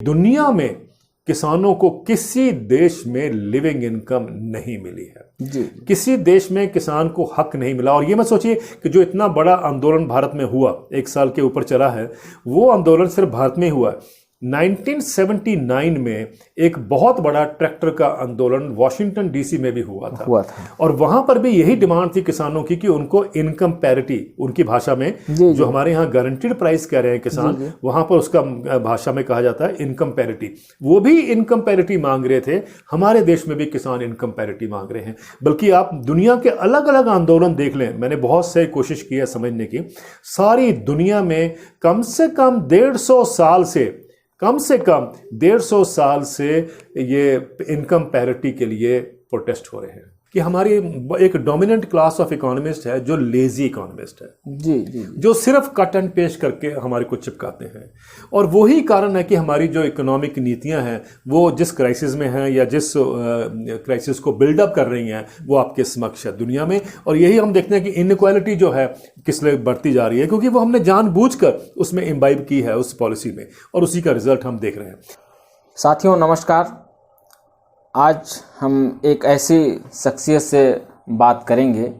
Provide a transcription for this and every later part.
दुनिया में किसानों को किसी देश में लिविंग इनकम नहीं मिली है जी। किसी देश में किसान को हक नहीं मिला। और ये मत सोचिए कि जो इतना बड़ा आंदोलन भारत में हुआ, 1 साल के ऊपर चला है, वो आंदोलन सिर्फ भारत में हुआ। 1979 में एक बहुत बड़ा ट्रैक्टर का आंदोलन वॉशिंगटन डीसी में भी हुआ था। और वहां पर भी यही डिमांड थी किसानों की कि उनको इनकम पैरिटी, उनकी भाषा में जो हमारे यहाँ गारंटीड प्राइस कह रहे हैं किसान, वहां पर उसका भाषा में कहा जाता है इनकम पैरिटी। वो भी इनकम पैरिटी मांग रहे थे। हमारे देश में भी किसान इनकम पैरिटी मांग रहे हैं। बल्कि आप दुनिया के अलग अलग आंदोलन देख लें, मैंने बहुत से कोशिश की है समझने की, सारी दुनिया में कम से कम 150 साल से ये इनकम पैरिटी के लिए प्रोटेस्ट हो रहे हैं कि हमारी एक डोमिनेंट क्लास ऑफ इकोनॉमिस्ट है जो लेजी इकोनॉमिस्ट है, जी, जो सिर्फ कट एंड पेस्ट करके हमारे को चिपकाते हैं। और वही कारण है कि हमारी जो इकोनॉमिक नीतियां हैं वो जिस क्राइसिस में हैं या जिस क्राइसिस को बिल्डअप कर रही हैं वो आपके समक्ष है दुनिया में। और यही हम देखते हैं कि इनइक्वालिटी जो है किस लिए बढ़ती जा रही है, क्योंकि वो हमने जानबूझकर उसमें इम्बाइब की है उस पॉलिसी में, और उसी का रिजल्ट हम देख रहे हैं। साथियों नमस्कार। आज हम एक ऐसी शख्सियत से बात करेंगे,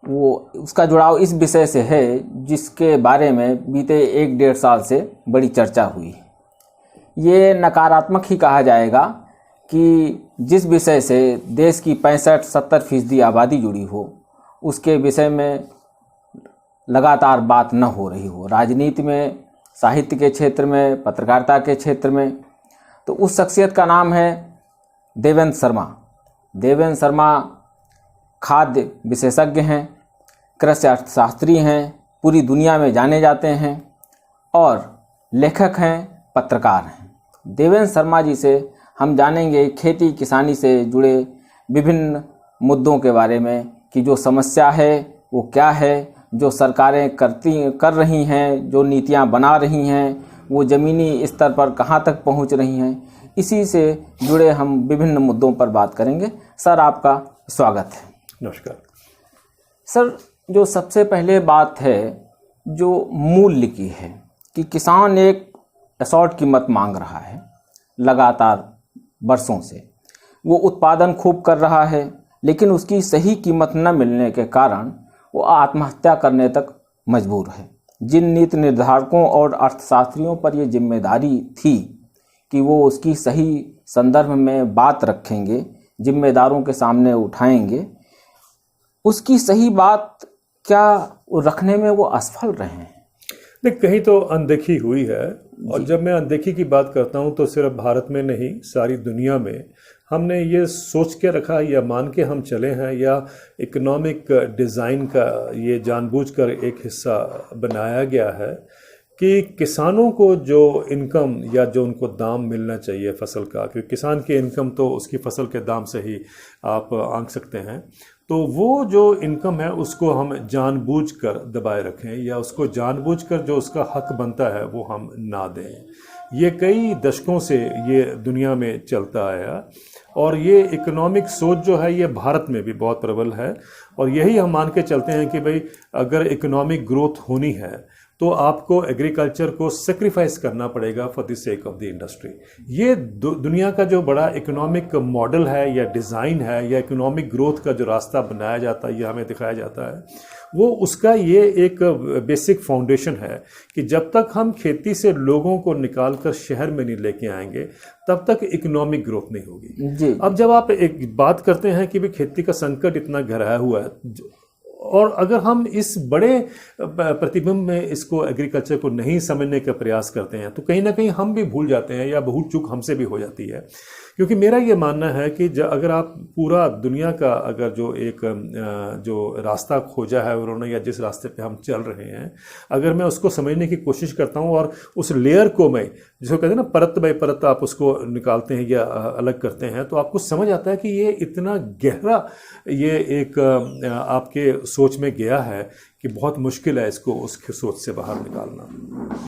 वो उसका जुड़ाव इस विषय से है जिसके बारे में बीते 1-1.5 साल से बड़ी चर्चा हुई। ये नकारात्मक ही कहा जाएगा कि जिस विषय से देश की 65-70% आबादी जुड़ी हो, उसके विषय में लगातार बात न हो रही हो, राजनीति में, साहित्य के क्षेत्र में, पत्रकारिता के क्षेत्र में। तो उस शख्सियत का नाम है देवेंद्र शर्मा। देवेंद्र शर्मा खाद्य विशेषज्ञ हैं, कृषि अर्थशास्त्री हैं, पूरी दुनिया में जाने जाते हैं और लेखक हैं, पत्रकार हैं। देवेंद्र शर्मा जी से हम जानेंगे खेती किसानी से जुड़े विभिन्न मुद्दों के बारे में कि जो समस्या है वो क्या है, जो सरकारें कर रही हैं, जो नीतियां बना रही हैं, वो ज़मीनी स्तर पर कहाँ तक पहुँच रही हैं। इसी से जुड़े हम विभिन्न मुद्दों पर बात करेंगे। सर आपका स्वागत है। नमस्कार सर। जो सबसे पहले बात है जो मूल्य की है कि किसान एक असॉर्ट कीमत मांग रहा है लगातार वर्षों से, वो उत्पादन खूब कर रहा है लेकिन उसकी सही कीमत न मिलने के कारण वो आत्महत्या करने तक मजबूर है। जिन नीति निर्धारकों और अर्थशास्त्रियों पर ये जिम्मेदारी थी कि वो उसकी सही संदर्भ में बात रखेंगे, जिम्मेदारों के सामने उठाएंगे, उसकी सही बात क्या रखने में वो असफल रहे हैं? नहीं, कहीं तो अनदेखी हुई है। और जब मैं अनदेखी की बात करता हूं तो सिर्फ भारत में नहीं, सारी दुनिया में हमने ये सोच के रखा या मान के हम चले हैं, या इकोनॉमिक डिज़ाइन का ये जानबूझकर एक हिस्सा बनाया गया है कि किसानों को जो इनकम या जो उनको दाम मिलना चाहिए फसल का, क्योंकि किसान की इनकम तो उसकी फसल के दाम से ही आप आंक सकते हैं, तो वो जो इनकम है उसको हम जानबूझकर दबाए रखें या उसको जानबूझकर जो उसका हक बनता है वो हम ना दें। ये कई दशकों से ये दुनिया में चलता आया और ये इकोनॉमिक सोच जो है ये भारत में भी बहुत प्रबल है। और यही हम मान के चलते हैं कि भाई अगर इकोनॉमिक ग्रोथ होनी है तो आपको एग्रीकल्चर को सेक्रीफाइस करना पड़ेगा for the sake of the industry. ये दुनिया का जो बड़ा इकोनॉमिक मॉडल है या डिज़ाइन है या इकोनॉमिक ग्रोथ का जो रास्ता बनाया जाता है या हमें दिखाया जाता है, वो उसका ये एक बेसिक फाउंडेशन है कि जब तक हम खेती से लोगों को निकाल कर शहर में नहीं लेके आएंगे तब तक इकोनॉमिक ग्रोथ नहीं होगी जी। अब जब आप एक बात करते हैं कि भाई खेती का संकट इतना गहराया हुआ है, और अगर हम इस बड़े प्रतिबिंब में इसको एग्रीकल्चर को नहीं समझने का प्रयास करते हैं तो कहीं ना कहीं हम भी भूल जाते हैं या भूल चूक हमसे भी हो जाती है। क्योंकि मेरा ये मानना है कि अगर आप पूरा दुनिया का अगर जो एक जो रास्ता खोजा है उन्होंने या जिस रास्ते पे हम चल रहे हैं, अगर मैं उसको समझने की कोशिश करता हूँ और उस लेयर को मैं जिसको कहते हैं ना परत बाय परत आप उसको निकालते हैं या अलग करते हैं, तो आपको समझ आता है कि ये इतना गहरा ये एक आपके सोच में गया है कि बहुत मुश्किल है इसको उसकी सोच से बाहर निकालना,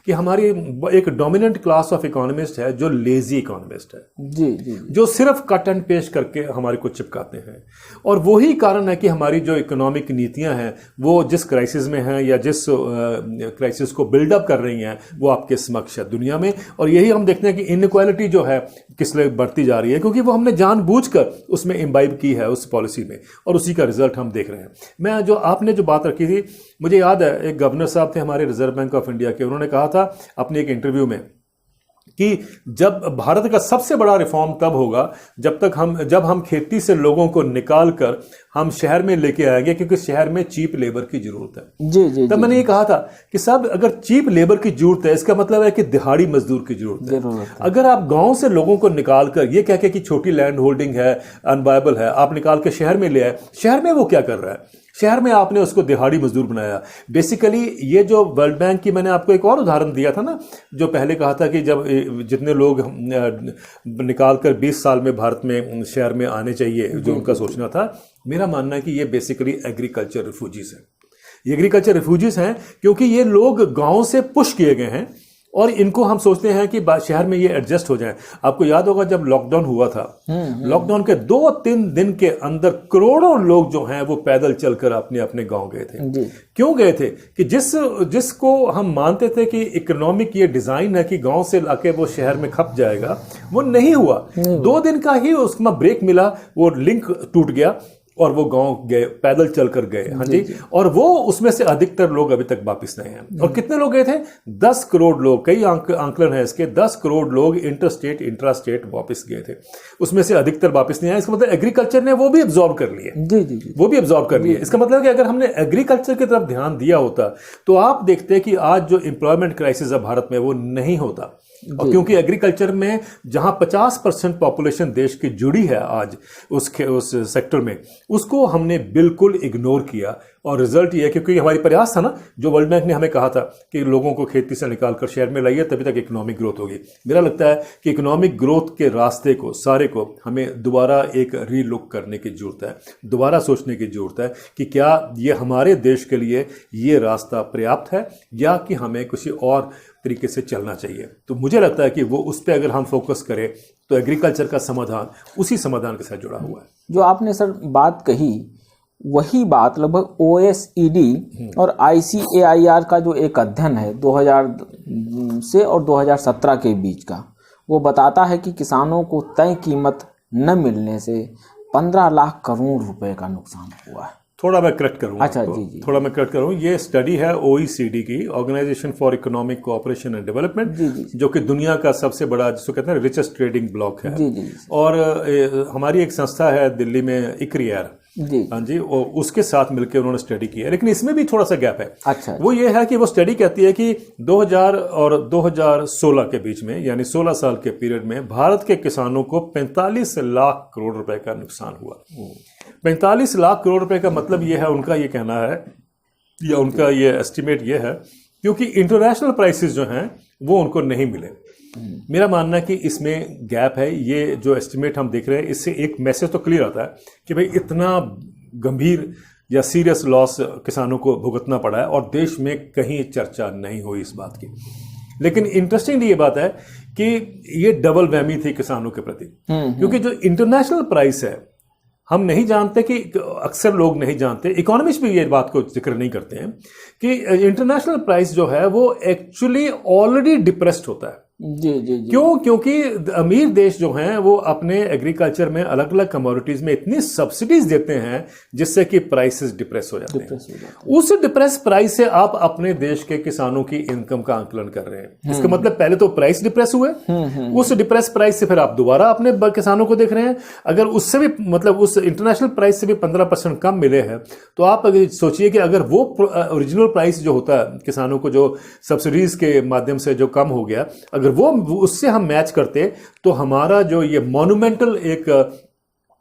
कि हमारी एक डोमिनेंट क्लास ऑफ इकोनॉमिस्ट है जो लेजी इकोनॉमिस्ट है, जी, जो सिर्फ कट एंड पेस्ट करके हमारे को चिपकाते हैं। और वही कारण है कि हमारी जो इकोनॉमिक नीतियां हैं वो जिस क्राइसिस में हैं या जिस क्राइसिस को बिल्डअप कर रही हैं वो आपके समक्ष है दुनिया में। और यही हम देखते हैं कि इनइक्वालिटी जो है किस लिए बढ़ती जा रही है, क्योंकि वो हमने जानबूझकर उसमें इम्बाइब की है उस पॉलिसी में, और उसी का रिजल्ट हम देख रहे हैं। मैं जो आपने जो बात रखी थी, मुझे याद है एक गवर्नर साहब थे हमारे रिजर्व बैंक ऑफ इंडिया के, उन्होंने कहा था अपने एक इंटरव्यू में कि जब भारत का सबसे बड़ा रिफॉर्म तब होगा जब हम खेती से लोगों को निकाल कर हम शहर में लेके आएंगे, क्योंकि शहर में चीप लेबर की जरूरत है। जी, तब मैंने ये कहा था कि साहब अगर चीप लेबर की जरूरत है, इसका मतलब है कि दिहाड़ी मजदूर की जरूरत है। अगर आप गांव से लोगों को निकाल कर ये कह के कि छोटी लैंड होल्डिंग है, अनवायबल है, आप निकाल के शहर में ले आए, शहर में वो क्या कर रहा है? शहर में आपने उसको दिहाड़ी मजदूर बनाया। बेसिकली ये जो वर्ल्ड बैंक की मैंने आपको एक और उदाहरण दिया था ना, जो पहले कहा था कि जब जितने लोग निकाल कर 20 साल में भारत में शहर में आने चाहिए, जो उनका सोचना था, मेरा मानना है कि ये बेसिकली एग्रीकल्चर रिफ्यूजीज हैं। ये एग्रीकल्चर रिफ्यूजीज हैं क्योंकि ये लोग गांव से पुश किए गए हैं और इनको हम सोचते हैं कि शहर में ये एडजस्ट हो जाएं। आपको याद होगा जब लॉकडाउन हुआ था, लॉकडाउन के 2-3 दिन के अंदर करोड़ों लोग जो हैं वो पैदल चलकर अपने अपने गांव गए थे। क्यों गए थे? कि जिसको हम मानते थे कि इकोनॉमिक ये डिजाइन है कि गांव से लाके वो शहर में खप जाएगा, वो नहीं हुआ। 2 दिन का ही उसमें ब्रेक मिला, वो लिंक टूट गया और वो गांव गए, पैदल चलकर गए। हाँ जी। और वो उसमें से अधिकतर लोग अभी तक वापस नहीं हैं। और कितने लोग गए थे? 10 करोड़ लोग, कई आंकलन है इसके, 10 करोड़ लोग इंटरस्टेट इंट्रास्टेट वापस गए थे। उसमें से अधिकतर वापस नहीं आए। इसका मतलब एग्रीकल्चर ने वो भी एब्जॉर्ब कर लिए। जी, वो भी एब्जॉर्ब कर लिए। इसका मतलब कि अगर हमने एग्रीकल्चर की तरफ ध्यान दिया होता तो आप देखते हैं कि आज जो एम्प्लॉयमेंट क्राइसिस है भारत में वो नहीं होता। और क्योंकि एग्रीकल्चर में जहां 50% पॉपुलेशन देश की जुड़ी है आज उस सेक्टर में, उसको हमने बिल्कुल इग्नोर किया। और रिजल्ट ये है, क्योंकि हमारी प्रयास था ना, जो वर्ल्ड बैंक ने हमें कहा था कि लोगों को खेती से निकालकर शहर में लाइए तभी तक इकोनॉमिक ग्रोथ होगी। मेरा लगता है कि इकोनॉमिक ग्रोथ के रास्ते को सारे को हमें दोबारा एक रीलुक करने की जरूरत है, दोबारा सोचने की जरूरत है कि क्या ये हमारे देश के लिए ये रास्ता पर्याप्त है या कि हमें किसी और तरीके से चलना चाहिए। तो मुझे लगता है कि वो उस पर अगर हम फोकस करें तो एग्रीकल्चर का समाधान उसी समाधान के साथ जुड़ा हुआ है। जो आपने सर बात कही, वही बात लगभग OECD और ICAIR का जो एक अध्ययन है 2000 से और 2017 के बीच का, वो बताता है कि किसानों को तय कीमत न मिलने से 15 लाख करोड़ रुपए का नुकसान हुआ है। थोड़ा मैं करेक्ट करूँ। अच्छा, जी। थोड़ा मैं करेक्ट करूँ। ये स्टडी है OECD की, organisation for economic cooperation and development, जो कि दुनिया का सबसे बड़ा, जिसको कहते हैं रिचेस्ट ट्रेडिंग ब्लॉक है। जी। और हमारी एक संस्था है दिल्ली में, इक्रियर, जी। हाँ जी, और उसके साथ मिलकर उन्होंने स्टडी की है। लेकिन इसमें भी थोड़ा सा गैप है। अच्छा। वो ये है कि वो स्टडी कहती है कि 2000 और 2016 के बीच में, यानी 16 साल के पीरियड में, भारत के किसानों को 45 लाख करोड़ रुपए का नुकसान हुआ। 45 लाख करोड़ रुपए का मतलब ये है, उनका ये कहना है या उनका ये एस्टिमेट ये है, क्योंकि इंटरनेशनल प्राइसेस जो हैं वो उनको नहीं मिले। मेरा मानना है कि इसमें गैप है। ये जो एस्टिमेट हम देख रहे हैं, इससे एक मैसेज तो क्लियर आता है कि भाई इतना गंभीर या सीरियस लॉस किसानों को भुगतना पड़ा है और देश में कहीं चर्चा नहीं हुई इस बात की। लेकिन इंटरेस्टिंग ये बात है कि ये डबल वहमी थी किसानों के प्रति, क्योंकि जो इंटरनेशनल प्राइस है हम नहीं जानते, कि अक्सर लोग नहीं जानते, इकोनॉमिस्ट भी ये बात को जिक्र नहीं करते हैं कि इंटरनेशनल प्राइस जो है वो एक्चुअली ऑलरेडी डिप्रेस्ड होता है। जी। क्यों? क्योंकि अमीर देश जो हैं वो अपने एग्रीकल्चर में अलग अलग कमोडिटीज में इतनी सब्सिडीज देते हैं जिससे कि प्राइसेस डिप्रेस हो जाते हैं। उस डिप्रेस प्राइस से आप अपने देश के किसानों की इनकम का आंकलन कर रहे हैं। इसका मतलब पहले तो प्राइस डिप्रेस हुए, उस डिप्रेस प्राइस से फिर आप दोबारा अपने किसानों को देख रहे हैं। अगर उससे भी, मतलब उस इंटरनेशनल प्राइस से भी 15% कम मिले हैं, तो आप अगर सोचिए कि अगर वो ओरिजिनल प्राइस जो होता है किसानों को, जो सब्सिडीज के माध्यम से जो कम हो गया, अगर वो उससे हम मैच करते तो हमारा जो ये मॉन्यूमेंटल एक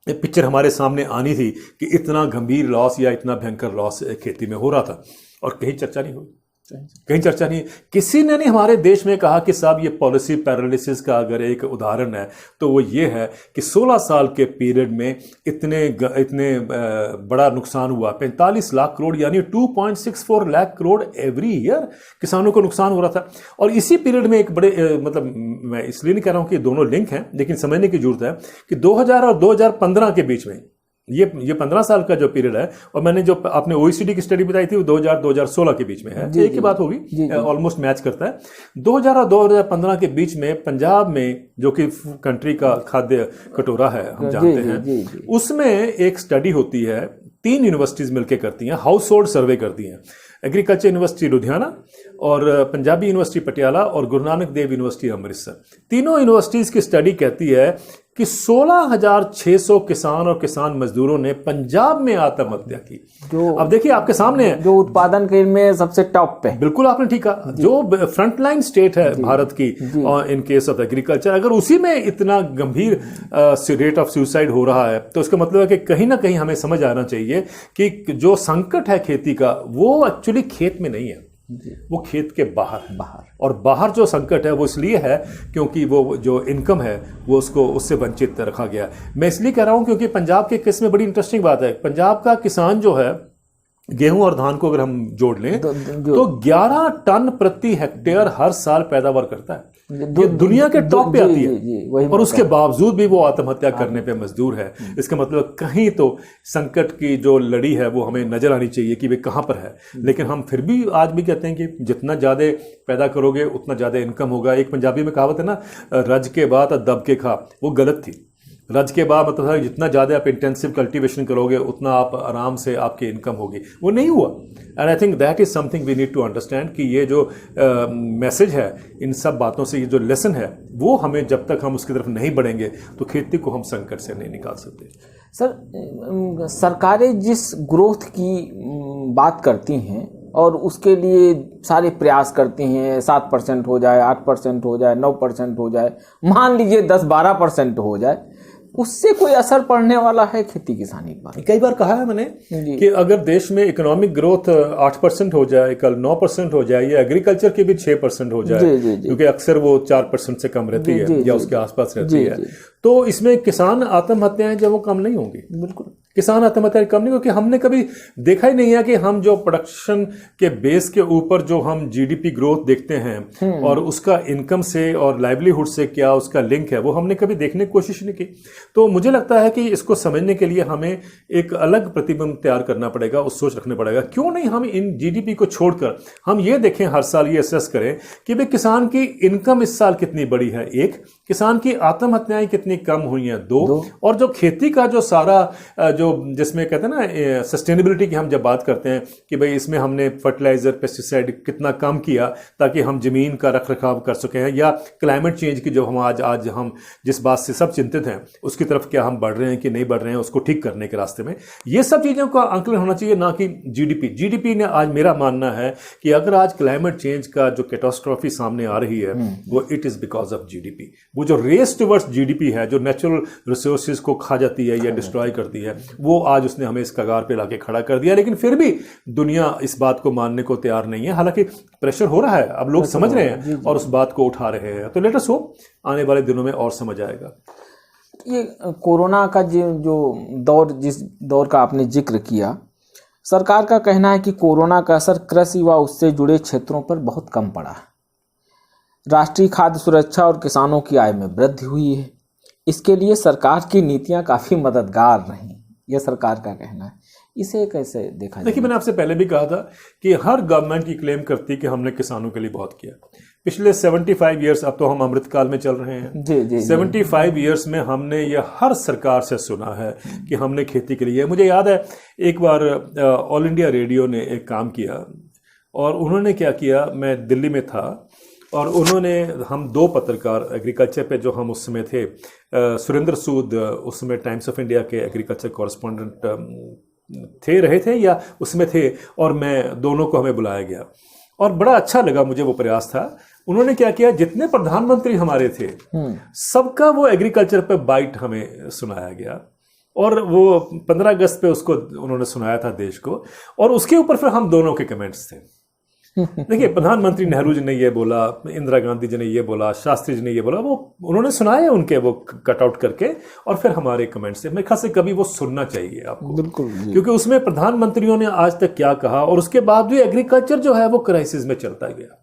पिक्चर हमारे सामने आनी थी कि इतना गंभीर लॉस या इतना भयंकर लॉस खेती में हो रहा था, और कहीं चर्चा नहीं हुई। कहीं चर्चा नहीं। किसी ने नहीं हमारे देश में कहा कि साहब ये पॉलिसी पैरालिसिस का अगर एक उदाहरण है तो वो ये है कि 16 साल के पीरियड में इतने बड़ा नुकसान हुआ, 45 लाख करोड़ यानी 2.64 लाख करोड़ एवरी ईयर किसानों को नुकसान हो रहा था। और इसी पीरियड में एक बड़े मतलब मैं इसलिए नहीं कह रहा हूं कि दोनों लिंक हैं, लेकिन समझने की जरूरत है कि 2000 और 2015 के बीच में ये 15 साल का जो पीरियड है, और मैंने जो आपने ओईसीडी की स्टडी बताई थी वो 2000-2016 के बीच में है, एक ही बात होगी, ऑलमोस्ट मैच करता है। 2000 और 2015 के बीच में पंजाब में, जो कि कंट्री का खाद्य कटोरा है हम जानते हैं, उसमें एक स्टडी होती है, 3 यूनिवर्सिटीज मिलकर करती हैं, हाउस होल्ड सर्वे करती हैं, एग्रीकल्चर यूनिवर्सिटी लुधियाना और पंजाबी यूनिवर्सिटी पटियाला और गुरु नानक देव यूनिवर्सिटी अमृतसर। तीनों यूनिवर्सिटीज की स्टडी कहती है कि 16,600 किसान और किसान मजदूरों ने पंजाब में आत्महत्या की। जो अब देखिए आपके सामने है, जो उत्पादन के में सबसे टॉप पे, बिल्कुल आपने ठीक कहा, जो फ्रंटलाइन स्टेट है भारत की इन केस ऑफ एग्रीकल्चर, अगर उसी में इतना गंभीर रेट ऑफ सुसाइड हो रहा है तो इसका मतलब है कि कहीं ना कहीं हमें समझ आना चाहिए कि जो संकट है खेती का वो एक्चुअली खेत में नहीं है, वो खेत के बाहर और बाहर जो संकट है वो इसलिए है क्योंकि वो जो इनकम है वो उससे वंचित रखा गया। मैं इसलिए कह रहा हूं क्योंकि पंजाब के केस में बड़ी इंटरेस्टिंग बात है। पंजाब का किसान जो है, गेहूं और धान को अगर हम जोड़ लें तो 11 टन प्रति हेक्टेयर हर साल पैदावार करता है, ये दुनिया के टॉप पे आती है, और उसके बावजूद भी वो आत्महत्या करने पे मजदूर है। इसका मतलब कहीं तो संकट की जो लड़ी है वो हमें नजर आनी चाहिए कि वे कहां पर है। लेकिन हम फिर भी आज भी कहते हैं कि जितना ज्यादा पैदा करोगे उतना ज्यादा इनकम होगा। एक पंजाबी में कहावत है ना, रज के बाद दब के खा, वो गलत थी। रज के बाद मतलब है जितना ज़्यादा आप इंटेंसिव कल्टीवेशन करोगे उतना आप आराम से आपकी इनकम होगी, वो नहीं हुआ। And I think that is something we need to understand कि ये जो मैसेज है, इन सब बातों से ये जो लेसन है वो हमें, जब तक हम उसकी तरफ नहीं बढ़ेंगे तो खेती को हम संकट से नहीं निकाल सकते। सर, सरकारें जिस ग्रोथ की बात करती हैं और उसके लिए सारे प्रयास करती हैं, 7% हो जाए, 8% हो जाए, 9% हो जाए, मान लीजिए 10-12% हो जाए, उससे कोई असर पड़ने वाला है खेती किसानी पर? कई बार कहा है मैंने कि अगर देश में इकोनॉमिक ग्रोथ 8% हो जाए, कल 9% हो जाए, या एग्रीकल्चर की भी 6% हो जाए, क्योंकि अक्सर वो 4% से कम रहती है या उसके आसपास रहती है, तो इसमें किसान आत्महत्याएं जो वो कम नहीं होंगी। बिल्कुल किसान आत्महत्या कम नहीं, क्योंकि हमने कभी देखा ही नहीं है कि हम जो प्रोडक्शन के बेस के ऊपर जो हम जीडीपी ग्रोथ देखते हैं और उसका इनकम से और लाइवलीहुड से क्या उसका लिंक है, वो हमने कभी देखने की कोशिश नहीं की। तो मुझे लगता है कि इसको समझने के लिए हमें एक अलग प्रतिबिंब तैयार करना पड़ेगा, उस सोच रखने पड़ेगा। क्यों नहीं हम इन जीडीपी को छोड़कर हम ये देखें, हर साल ये असेस करें कि भाई किसान की इनकम इस साल कितनी बड़ी है, 1, किसान की आत्महत्याएं कितनी कम हुई हैं, 2, और जो खेती का जो सारा जो जिसमें कहते हैं ना सस्टेनेबिलिटी की हम जब बात करते हैं कि भाई इसमें हमने फर्टिलाइजर पेस्टिसाइड कितना कम किया ताकि हम जमीन का रख रखाव कर सकें, या क्लाइमेट चेंज की जो हम आज हम जिस बात से सब चिंतित हैं उसकी तरफ क्या हम बढ़ रहे हैं कि नहीं बढ़ रहे हैं, उसको ठीक करने के रास्ते में। ये सब चीज़ों का आंकलन होना चाहिए, ना कि जीडीपी ने आज मेरा मानना है कि अगर आज क्लाइमेट चेंज का जो कैटास्ट्रॉफी सामने आ रही है वो it is because of GDP. वो जो रेस टुवर्ड्स जीडीपी है, जो नेचुरल रिसोर्सेज को खा जाती है या डिस्ट्रॉय करती है, वो आज उसने हमें इस कगार पे लाके खड़ा कर दिया। लेकिन फिर भी दुनिया इस बात को मानने को तैयार नहीं है। हालांकि प्रेशर हो रहा है, अब लोग समझ रहे हैं और उस बात को उठा रहे हैं, तो लेट अस होप आने वाले दिनों में और समझ आएगा। ये कोरोना का जो दौर, जिस दौर का आपने जिक्र किया, सरकार का कहना है कि कोरोना का असर कृषि व उससे जुड़े क्षेत्रों पर बहुत कम पड़ा है। राष्ट्रीय खाद्य सुरक्षा और किसानों की आय में वृद्धि हुई है। इसके लिए सरकार की नीतियां काफ़ी मददगार रहीं, यह सरकार का कहना है। इसे कैसे देखा जाए? देखिए, मैंने आपसे पहले भी कहा था कि हर गवर्नमेंट की क्लेम करती है कि हमने किसानों के लिए बहुत किया। पिछले 75 ईयर्स, अब तो हम अमृतकाल में चल रहे हैं, जी 75 ईयर्स में हमने ये हर सरकार से सुना है कि हमने खेती के लिए। मुझे याद है एक बार ऑल इंडिया रेडियो ने एक काम किया और उन्होंने क्या किया, मैं दिल्ली में था और उन्होंने, हम 2 पत्रकार एग्रीकल्चर पे जो हम उस समय थे, सुरेंद्र सूद उस समय टाइम्स ऑफ इंडिया के एग्रीकल्चर कॉरेस्पॉन्डेंट रहे थे या उसमें थे, और मैं दोनों को हमें बुलाया गया और बड़ा अच्छा लगा मुझे वो प्रयास था। उन्होंने क्या किया, जितने प्रधानमंत्री हमारे थे सबका वो एग्रीकल्चर पे बाइट हमें सुनाया गया और वो 15 अगस्त पे उसको उन्होंने सुनाया था देश को, और उसके ऊपर फिर हम दोनों के कमेंट्स थे। देखिए, प्रधानमंत्री नेहरू जी ने ये बोला, इंदिरा गांधी जी ने ये बोला, शास्त्री जी ने ये बोला, वो उन्होंने सुनाए उनके वो कट आउट करके, और फिर हमारे कमेंट से मेरे ख्याल से कभी वो सुनना चाहिए आपको, बिल्कुल जी। क्योंकि उसमें प्रधानमंत्रियों ने आज तक क्या कहा, और उसके बाद भी एग्रीकल्चर जो है वो क्राइसिस में चलता गया,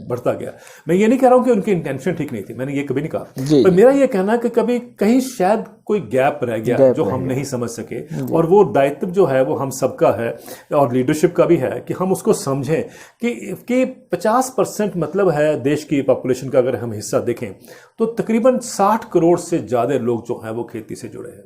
बढ़ता गया। मैं ये नहीं कह रहा हूं कि उनकी इंटेंशन ठीक नहीं थी, मैंने ये कभी नहीं कहा, जी। पर मेरा ये कहना है कि कभी कहीं शायद कोई गैप रह गया जो हम नहीं समझ सके, और वो दायित्व जो है वो हम सबका है, और लीडरशिप का भी है कि हम उसको समझें कि 50% मतलब है देश की पॉपुलेशन का अगर हम हिस्सा देखें तो तकरीबन 60 करोड़ से ज़्यादा लोग जो हैं वो खेती से जुड़े हैं।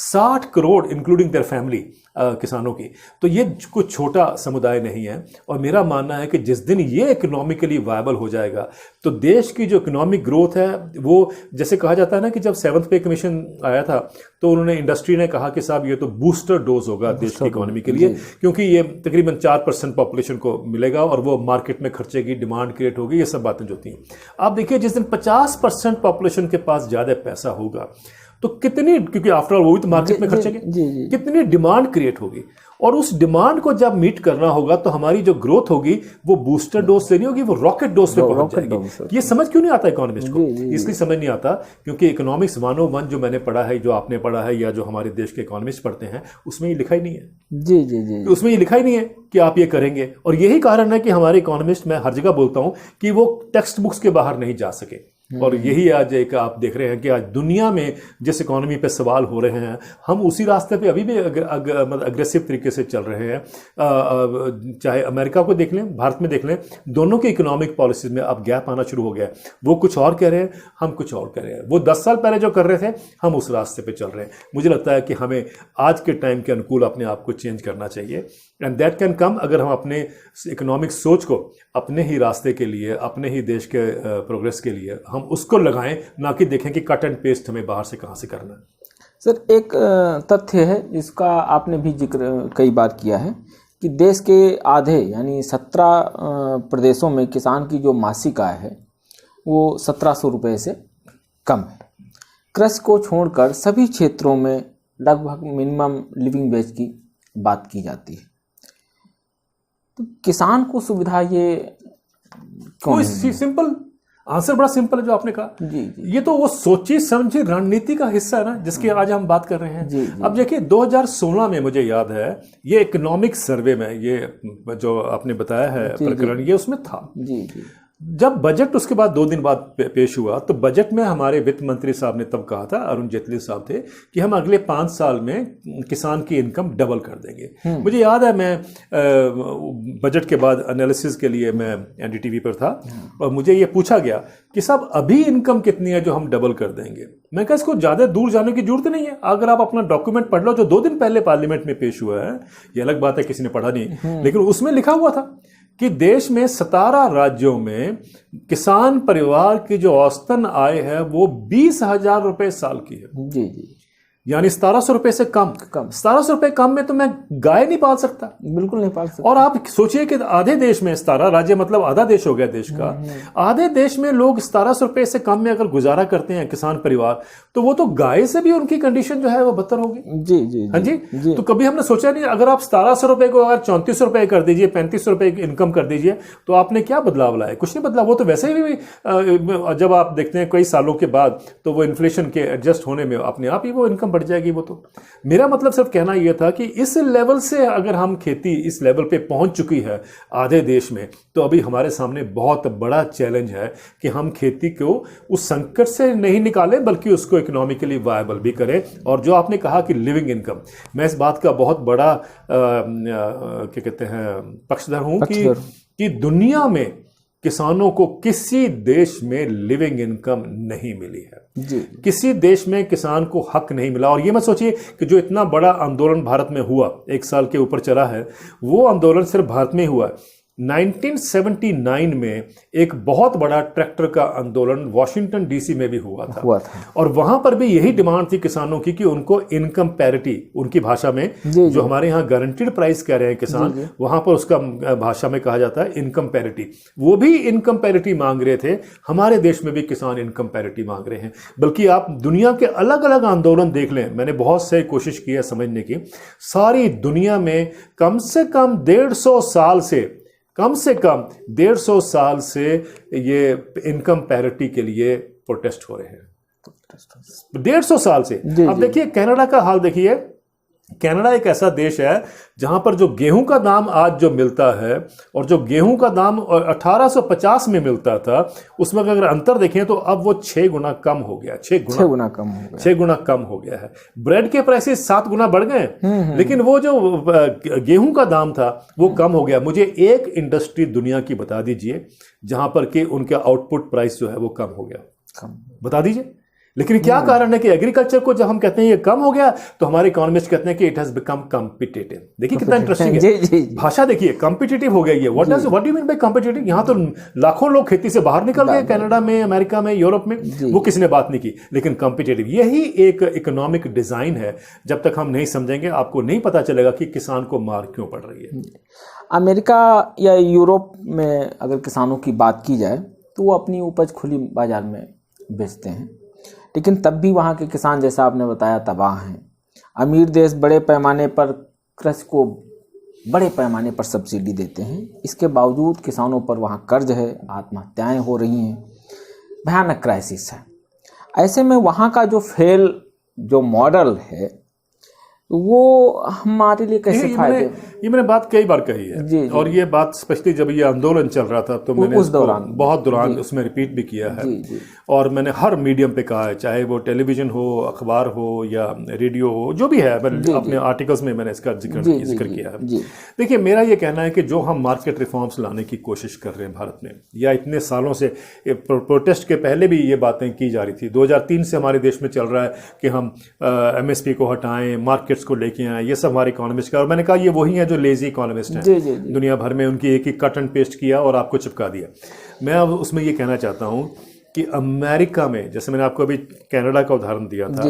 60 करोड़ इंक्लूडिंग देयर फैमिली किसानों की, तो ये कुछ छोटा समुदाय नहीं है। और मेरा मानना है कि जिस दिन ये इकोनॉमिकली वायबल हो जाएगा तो देश की जो इकोनॉमिक ग्रोथ है वो, जैसे कहा जाता है ना कि जब 7th पे कमीशन आया था तो उन्होंने, इंडस्ट्री ने कहा कि साहब ये तो बूस्टर डोज होगा देश की इकोनॉमी के लिए, क्योंकि ये तकरीबन 4% पॉपुलेशन को मिलेगा और वो मार्केट में खर्चे की डिमांड क्रिएट होगी, ये सब बातें जो थी। आप देखिए जिस दिन 50% पॉपुलेशन के पास ज़्यादा पैसा होगा तो कितनी, क्योंकि आफ्टर ऑल वो भी तो मार्केट में खर्चेंगे, कितनी डिमांड क्रिएट होगी, और उस डिमांड को जब मीट करना होगा तो हमारी जो ग्रोथ होगी वो बूस्टर डोज से नहीं होगी, वो रॉकेट डोज पे पहुंच जाएगी। ये समझ क्यों नहीं आता इकोनॉमिस्ट को? इसलिए समझ नहीं आता क्योंकि इकोनॉमिक्स 101 जो मैंने पढ़ा है, जो आपने पढ़ा है, या जो हमारे देश के इकोनॉमिस्ट पढ़ते हैं, उसमें ये लिखा ही नहीं है। जी जी जी, उसमें ये लिखा ही नहीं है कि आप ये करेंगे, और यही कारण है कि हमारे इकोनॉमिस्ट, मैं हर जगह बोलता हूं कि वो टेक्स्ट बुक्स के बाहर नहीं जा सके। और यही आज एक आप देख रहे हैं कि आज दुनिया में जिस इकोनॉमी पे सवाल हो रहे हैं, हम उसी रास्ते पे अभी भी मतलब अग्रेसिव तरीके से चल रहे हैं। चाहे अमेरिका को देख लें, भारत में देख लें, दोनों के इकोनॉमिक पॉलिसीज में अब गैप आना शुरू हो गया है। वो कुछ और कह रहे हैं, हम कुछ और कह रहे हैं। वो 10 साल पहले जो कर रहे थे, हम उस रास्ते पे चल रहे हैं। मुझे लगता है कि हमें आज के टाइम के अनुकूल अपने आप को चेंज करना चाहिए, एंड दैट कैन कम अगर हम अपने इकोनॉमिक सोच को अपने ही रास्ते के लिए, अपने ही देश के प्रोग्रेस के लिए हम उसको लगाएं, ना कि देखें कि कट एंड पेस्ट हमें बाहर से कहाँ से करना है। सर, एक तथ्य है जिसका आपने भी जिक्र कई बार किया है कि देश के आधे यानी 17 प्रदेशों में किसान की जो मासिक आय है वो 1700 रुपये से कम है। कृषि को छोड़कर सभी क्षेत्रों में लगभग मिनिमम लिविंग वेज की बात की जाती है। तो किसान को सुविधा ये कोई सिंपल आंसर, बड़ा सिंपल है जो आपने कहा। जी। ये तो वो सोची समझी रणनीति का हिस्सा है ना, जिसकी आज हम बात कर रहे हैं। जी। अब देखिए 2016 में मुझे याद है ये इकोनॉमिक सर्वे में ये जो आपने बताया है प्रकरण, ये उसमें था। जी। जब बजट उसके बाद 2 दिन बाद पेश हुआ तो बजट में हमारे वित्त मंत्री साहब ने तब कहा था, अरुण जेटली साहब थे, कि हम अगले 5 साल में किसान की इनकम डबल कर देंगे। मुझे याद है मैं बजट के बाद एनालिसिस के लिए मैं एनडीटीवी पर था और मुझे ये पूछा गया कि साहब अभी इनकम कितनी है जो हम डबल कर देंगे। मैं कहा इसको ज़्यादा दूर जाने की जरूरत नहीं है, अगर आप अपना डॉक्यूमेंट पढ़ लो जो 2 दिन पहले पार्लियामेंट में पेश हुआ है, ये अलग बात है किसी ने पढ़ा नहीं, लेकिन उसमें लिखा हुआ था कि देश में 17 राज्यों में किसान परिवार की जो औसतन आय है वो 20,000 रुपए साल की है। जी जी, यानी 1700 रुपए से कम 1700 रुपए कम में तो मैं गाय नहीं पाल सकता, बिल्कुल नहीं पाल सकता। और आप सोचिए कि आधे देश में 17 राज्य मतलब आधा देश हो गया देश का, आधे देश में लोग 1700 रुपए से कम में अगर गुजारा करते हैं किसान परिवार, तो वो तो गाय से भी उनकी कंडीशन जो है वो बदतर होगी। जी जी, हाँ जी। तो कभी हमने सोचा नहीं, अगर आप 1700 रुपए को अगर 3400 रुपए कर दीजिए, 3500 रुपए इनकम कर दीजिए, तो आपने क्या बदलाव लाया? कुछ नहीं बदला। वो तो वैसे ही जब आप देखते हैं कई सालों के बाद तो वो इन्फ्लेशन के एडजस्ट होने में अपने आप ही वो इनकम बढ़ जाएगी। वो तो मेरा मतलब सिर्फ कहना यह था कि इस लेवल से अगर हम खेती इस लेवल पे पहुंच चुकी है आधे देश में, तो अभी हमारे सामने बहुत बड़ा चैलेंज है कि हम खेती को उस संकट से नहीं निकालें बल्कि उसको इकोनॉमिकली वायबल भी करें। और जो आपने कहा कि लिविंग इनकम, मैं इस बात का बहुत बड़ा क्या कहते हैं पक्षधर हूं कि दुनिया में किसानों को किसी देश में लिविंग इनकम नहीं मिली है जी। किसी देश में किसान को हक नहीं मिला। और ये मत सोचिए कि जो इतना बड़ा आंदोलन भारत में हुआ, 1 साल के ऊपर चला है, वो आंदोलन सिर्फ भारत में ही हुआ है। 1979 में एक बहुत बड़ा ट्रैक्टर का आंदोलन वॉशिंगटन डीसी में भी हुआ था। और वहां पर भी यही डिमांड थी किसानों की कि उनको इनकम पैरिटी, उनकी भाषा में जो हमारे यहाँ गारंटीड प्राइस कह रहे हैं किसान, वहां पर उसका भाषा में कहा जाता है इनकम पैरिटी। वो भी इनकम पैरिटी मांग रहे थे, हमारे देश में भी किसान इनकम पैरिटी मांग रहे हैं। बल्कि आप दुनिया के अलग अलग आंदोलन देख लें, मैंने बहुत से कोशिश की है समझने की, सारी दुनिया में कम से कम 150 साल से कम से कम 150 साल से ये इनकम पैरिटी के लिए प्रोटेस्ट हो रहे हैं, 150 साल से। अब देखिए कनाडा का हाल देखिए, कनाडा एक ऐसा देश है जहां पर जो गेहूं का दाम आज जो मिलता है और जो गेहूं का दाम 1850 में मिलता था, उसमें अगर अंतर देखें तो अब वो 6 गुना कम हो गया, 6 गुना कम हो गया है। ब्रेड के प्राइसेस 7 गुना बढ़ गए, लेकिन वो जो गेहूं का दाम था वो कम हो गया। मुझे एक इंडस्ट्री दुनिया की बता दीजिए जहां पर कि उनका आउटपुट प्राइस जो है वो कम हो गया, बता दीजिए। लेकिन क्या कारण है कि एग्रीकल्चर को जब हम कहते हैं ये कम हो गया तो हमारे इकोनॉमिस्ट कहते हैं कि इट हैज बिकम कॉम्पिटिटिव। देखिए कितना इंटरेस्टिंग है, भाषा देखिए, कॉम्पिटिटिव हो गई है। What do you mean by competitive? यहां तो लाखों लोग खेती से बाहर निकल गए, कनाडा में, अमेरिका में, यूरोप में, वो किसी ने बात नहीं की। लेकिन कॉम्पिटिटिव यही एक इकोनॉमिक डिजाइन है। जब तक हम नहीं समझेंगे आपको नहीं पता चलेगा कि किसान को मार क्यों पड़ रही है। अमेरिका या यूरोप में अगर किसानों की बात की जाए तो वो अपनी उपज खुली बाजार में बेचते हैं, लेकिन तब भी वहाँ के किसान, जैसा आपने बताया, तबाह हैं। अमीर देश बड़े पैमाने पर कृषि को बड़े पैमाने पर सब्सिडी देते हैं, इसके बावजूद किसानों पर वहाँ कर्ज है, आत्महत्याएं हो रही हैं, भयानक क्राइसिस है। ऐसे में वहाँ का जो मॉडल है वो हमारे लिए कैसे फायदे? ये मैंने बात कई बार कही है जी। और ये बात स्पेशली जब ये आंदोलन चल रहा था तो मैंने बहुत दौरान उसमें रिपीट भी किया है जी। और मैंने हर मीडियम पे कहा है, चाहे वो टेलीविजन हो, अखबार हो या रेडियो हो, जो भी है, मैंने अपने आर्टिकल्स में मैंने इसका जिक्र किया है। देखिए मेरा ये कहना है कि जो हम मार्केट रिफॉर्म्स लाने की कोशिश कर रहे हैं भारत में, या इतने सालों से, प्रोटेस्ट के पहले भी ये बातें की जा रही थी, 2003 से हमारे देश में चल रहा है कि हम MSP को हटाएं, मार्केट्स को लेके आए, ये सब हमारे इकोनॉमिस्ट का। और मैंने कहा ये वही है जो लेजी इकोनॉमिस्ट हैं दुनिया भर में, उनकी एक ही कट एंड पेस्ट किया और आपको चिपका दिया। मैं अब उसमें ये कहना चाहता हूं कि अमेरिका में, जैसे मैंने आपको अभी कनाडा का उदाहरण दिया था,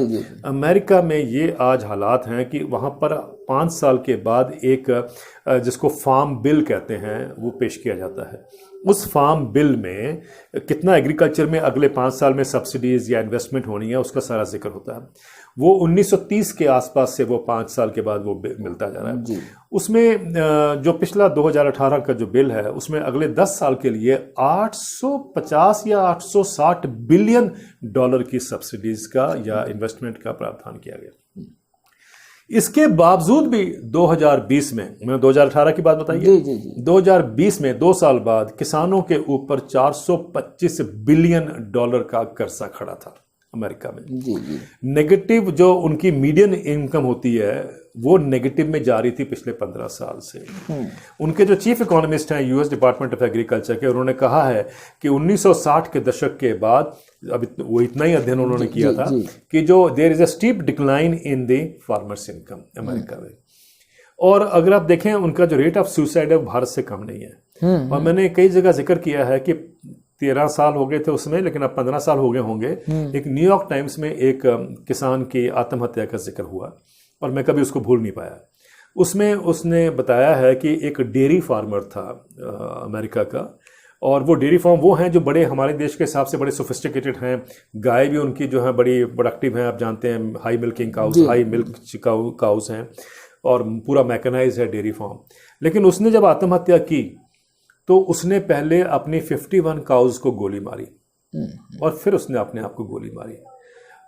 अमेरिका में ये आज हालात हैं कि वहाँ पर 5 साल के बाद एक जिसको फार्म बिल कहते हैं वो पेश किया जाता है। उस फार्म बिल में कितना एग्रीकल्चर में अगले 5 साल में सब्सिडीज या इन्वेस्टमेंट होनी है उसका सारा जिक्र होता है। वो 1930 के आसपास से वो 5 साल के बाद वो मिलता जा रहा है। उसमें जो पिछला 2018 का जो बिल है उसमें अगले 10 साल के लिए 850 या 860 बिलियन डॉलर की सब्सिडीज का या इन्वेस्टमेंट का प्रावधान किया गया। इसके बावजूद भी 2020 में, मैंने 2018 की बात बताई है, 2020 में 2 साल बाद किसानों के ऊपर 425 बिलियन डॉलर का कर्जा खड़ा था अमेरिका में। नेगेटिव जो उनकी मीडियन इनकम होती है वो नेगेटिव में जा रही थी पिछले 15 साल से। उनके जो चीफ इकोनॉमिस्ट हैं यूएस डिपार्टमेंट ऑफ एग्रीकल्चर के, उन्होंने कहा है कि 1960 के दशक के बाद, अब वो इतना ही अध्ययन उन्होंने किया था कि जो there is a steep decline in the farmers income America में। और अगर आप देखें उनका जो रेट ऑफ सुसाइड है भारत से कम नहीं है। और मैंने कई जगह जिक्र किया है कि 13 साल हो गए थे उसमें, लेकिन अब 15 साल हो गए होंगे। एक न्यूयॉर्क टाइम्स में एक किसान की आत्महत्या का जिक्र हुआ और मैं कभी उसको भूल नहीं पाया। उसमें उसने बताया है कि एक डेयरी फार्मर था अमेरिका का, और वो डेयरी फार्म वो हैं जो बड़े हमारे देश के हिसाब से बड़े सोफिस्टिकेटेड हैं। गाय भी उनकी जो है बड़ी प्रोडक्टिव हैं, आप जानते हैं, high milking cows, high milk cows हैं, और पूरा मैकेनाइज है डेयरी फार्म। लेकिन उसने जब आत्महत्या की तो उसने पहले अपनी 51 काउज को गोली मारी और फिर उसने अपने आप को गोली मारी।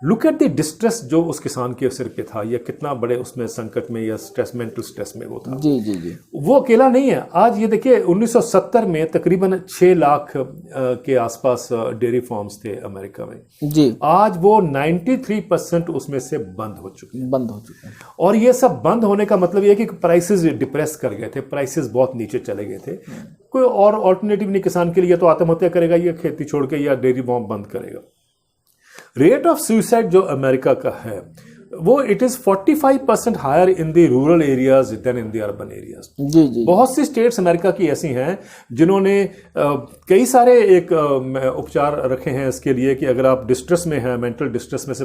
लुक एट द डिस्ट्रेस जो उस किसान के सिर पे था, या कितना बड़े उसमें संकट में या स्ट्रेस, मेंटल स्ट्रेस में वो था। जी। वो अकेला नहीं है। आज ये देखिए 1970 में तकरीबन 6 लाख के आसपास डेयरी फार्म्स थे अमेरिका में जी। आज वो 93% उसमें से बंद हो चुके हैं। और ये सब बंद होने का मतलब ये है कि प्राइसेस डिप्रेस कर गए थे, प्राइसेस बहुत नीचे चले गए थे। कोई और ऑल्टरनेटिव नहीं किसान के लिए, तो आत्महत्या करेगा या खेती छोड़ के या डेयरी फार्म बंद करेगा। रेट ऑफ सुसाइड जो अमेरिका का है वो it is 45% higher in the rural areas than in the urban areas. जी। बहुत सी स्टेट्स अमेरिका की ऐसी हैं जिन्होंने कई सारे एक उपचार रखे हैं इसके लिए कि अगर आप डिस्ट्रेस में हैं, मेंटल डिस्ट्रेस में से,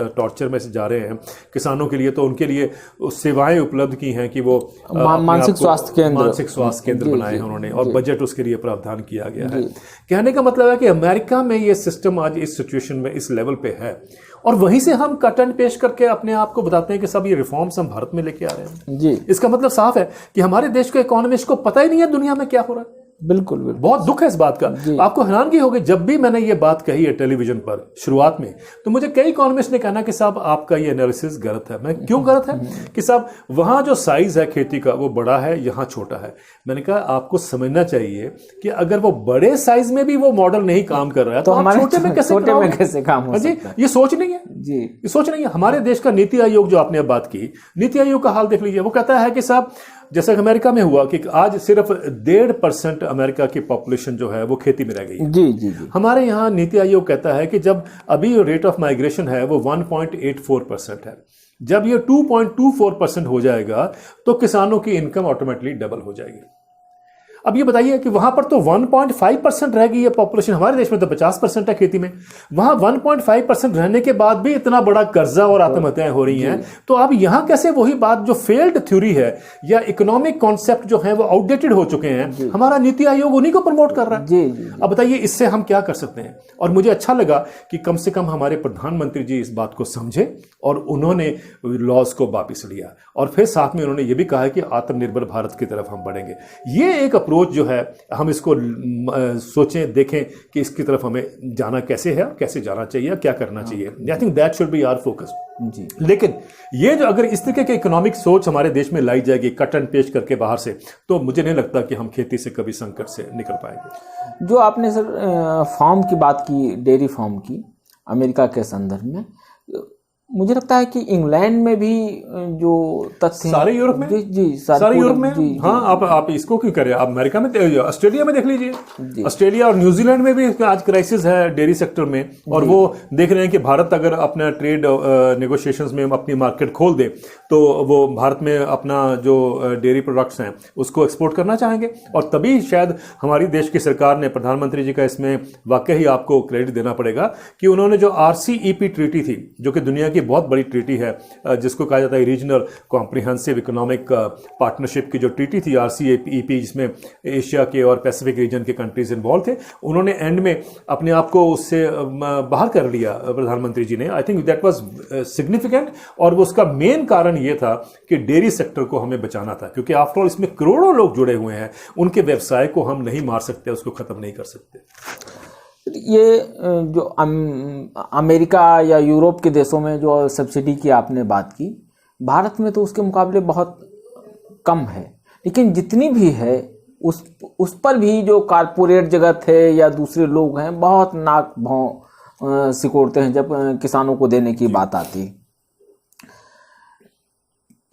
टॉर्चर में से जा रहे हैं किसानों के लिए, तो उनके लिए सेवाएं उपलब्ध की हैं कि वो मानसिक स्वास्थ्य केंद्र बनाए हैं उन्होंने, और बजट उसके लिए प्रावधान किया गया है। कहने का मतलब है कि अमेरिका में ये सिस्टम आज इस सिचुएशन में, इस लेवल पे है, और वहीं से हम कट एंड पेश करके अपने आप को बताते हैं कि सब ये रिफॉर्म्स हम भारत में लेके आ रहे हैं जी। इसका मतलब साफ है कि हमारे देश के इकोनॉमिस्ट को पता ही नहीं है दुनिया में क्या हो रहा है। बिल्कुल बिल्कुल। बहुत दुख है इस बात का। आपको हैरानगी होगी, जब भी मैंने ये बात कही है टेलीविजन पर शुरुआत में, तो मुझे कई इकोनॉमिस्ट ने कहना कि साहब आपका ये एनालिसिस गलत है। मैं क्यों गलत है? कि साहब वहां जो साइज है खेती का वो बड़ा है, यहाँ छोटा है। मैंने कहा आपको समझना चाहिए कि अगर वो बड़े साइज में भी वो मॉडल नहीं काम कर रहा है तो हमारे छोटे में कैसे काम हो सकता है? ये सोच नहीं है जी, ये सोच नहीं है। हमारे देश का नीति आयोग, जो आपने अब बात की, नीति आयोग का हाल देख लीजिए। वो कहता है कि साहब जैसे अमेरिका में हुआ कि आज सिर्फ 1.5% अमेरिका की पॉपुलेशन जो है वो खेती में रह गई है। जी जी जी। हमारे यहाँ नीति आयोग कहता है कि जब अभी रेट ऑफ माइग्रेशन है वो 1.84% है, जब ये 2.24% हो जाएगा तो किसानों की इनकम ऑटोमेटिकली डबल हो जाएगी। अब ये बताइए कि वहां पर तो 1.5% रह गई है पॉपुलेशन, हमारे देश में तो 50% है खेती में। वहां 1.5% रहने के बाद भी इतना बड़ा कर्जा और आत्महत्याएं हो रही हैं। तो अब यहां कैसे वही बात जो फेल्ड थ्योरी है या इकोनॉमिक कॉन्सेप्ट जो है वो आउटडेटेड हो चुके हैं, हमारा नीति आयोग उन्हीं को प्रमोट कर रहा है। जी जी। अब बताइए इससे हम क्या कर सकते हैं? और मुझे अच्छा लगा कि कम से कम हमारे प्रधानमंत्री जी इस बात को समझे और उन्होंने लॉज को वापिस लिया, और फिर साथ में उन्होंने ये भी कहा कि आत्मनिर्भर भारत की तरफ हम बढ़ेंगे। ये एक अप्रोच जो है हम इसको सोचें, देखें कि इसकी तरफ हमें जाना कैसे है, कैसे जाना चाहिए, क्या करना चाहिए। I think that should be our focus जी। लेकिन ये जो अगर इस तरीके की इकोनॉमिक सोच हमारे देश में लाई जाएगी कट एंड पेस्ट करके बाहर से, तो मुझे नहीं लगता कि हम खेती से कभी संकट से निकल पाएंगे। जो आपने सर फार्म की बात की, डेयरी फार्म की, अमेरिका के संदर्भ में, मुझे लगता है कि इंग्लैंड में भी जो तथ्य सारे यूरोप में, जी सारे यूरोप में जी, हाँ जी। आप इसको क्यों करें? आप अमेरिका में, ऑस्ट्रेलिया में देख लीजिए, ऑस्ट्रेलिया और न्यूजीलैंड में भी आज क्राइसिस है डेयरी सेक्टर में, और वो देख रहे हैं कि भारत अगर अपना ट्रेड नेगोशिएशंस में अपनी मार्केट खोल दे तो वो भारत में अपना जो डेयरी प्रोडक्ट्स हैं उसको एक्सपोर्ट करना चाहेंगे। और तभी शायद हमारी देश की सरकार ने, प्रधानमंत्री जी का इसमें वाकई ही आपको क्रेडिट देना पड़ेगा कि उन्होंने जो RCEP ट्रीटी थी, जो कि दुनिया की बहुत बड़ी ट्रीटी है, जिसको कहा जाता है रीजनल कॉम्प्रिहेंसिव इकोनॉमिक पार्टनरशिप की जो ट्रीटी थी RCEP, जिसमें एशिया के और पैसिफिक रीजन के कंट्रीज इन्वॉल्व थे, उन्होंने एंड में अपने आप को उससे बाहर कर लिया प्रधानमंत्री जी ने। आई थिंक दैट वाज सिग्निफिकेंट, और उसका मेन कारण ये था कि डेयरी सेक्टर को हमें बचाना था, क्योंकि आफ्टर ऑल इसमें करोड़ों लोग जुड़े हुए हैं, उनके व्यवसाय को हम नहीं मार सकते, उसको खत्म नहीं कर सकते। ये जो अमेरिका या यूरोप के देशों में जो सब्सिडी की आपने बात की, भारत में तो उसके मुकाबले बहुत कम है, लेकिन जितनी भी है उस पर भी जो कारपोरेट जगत है या दूसरे लोग हैं बहुत नाक भौं सिकोड़ते हैं जब किसानों को देने की बात आती है।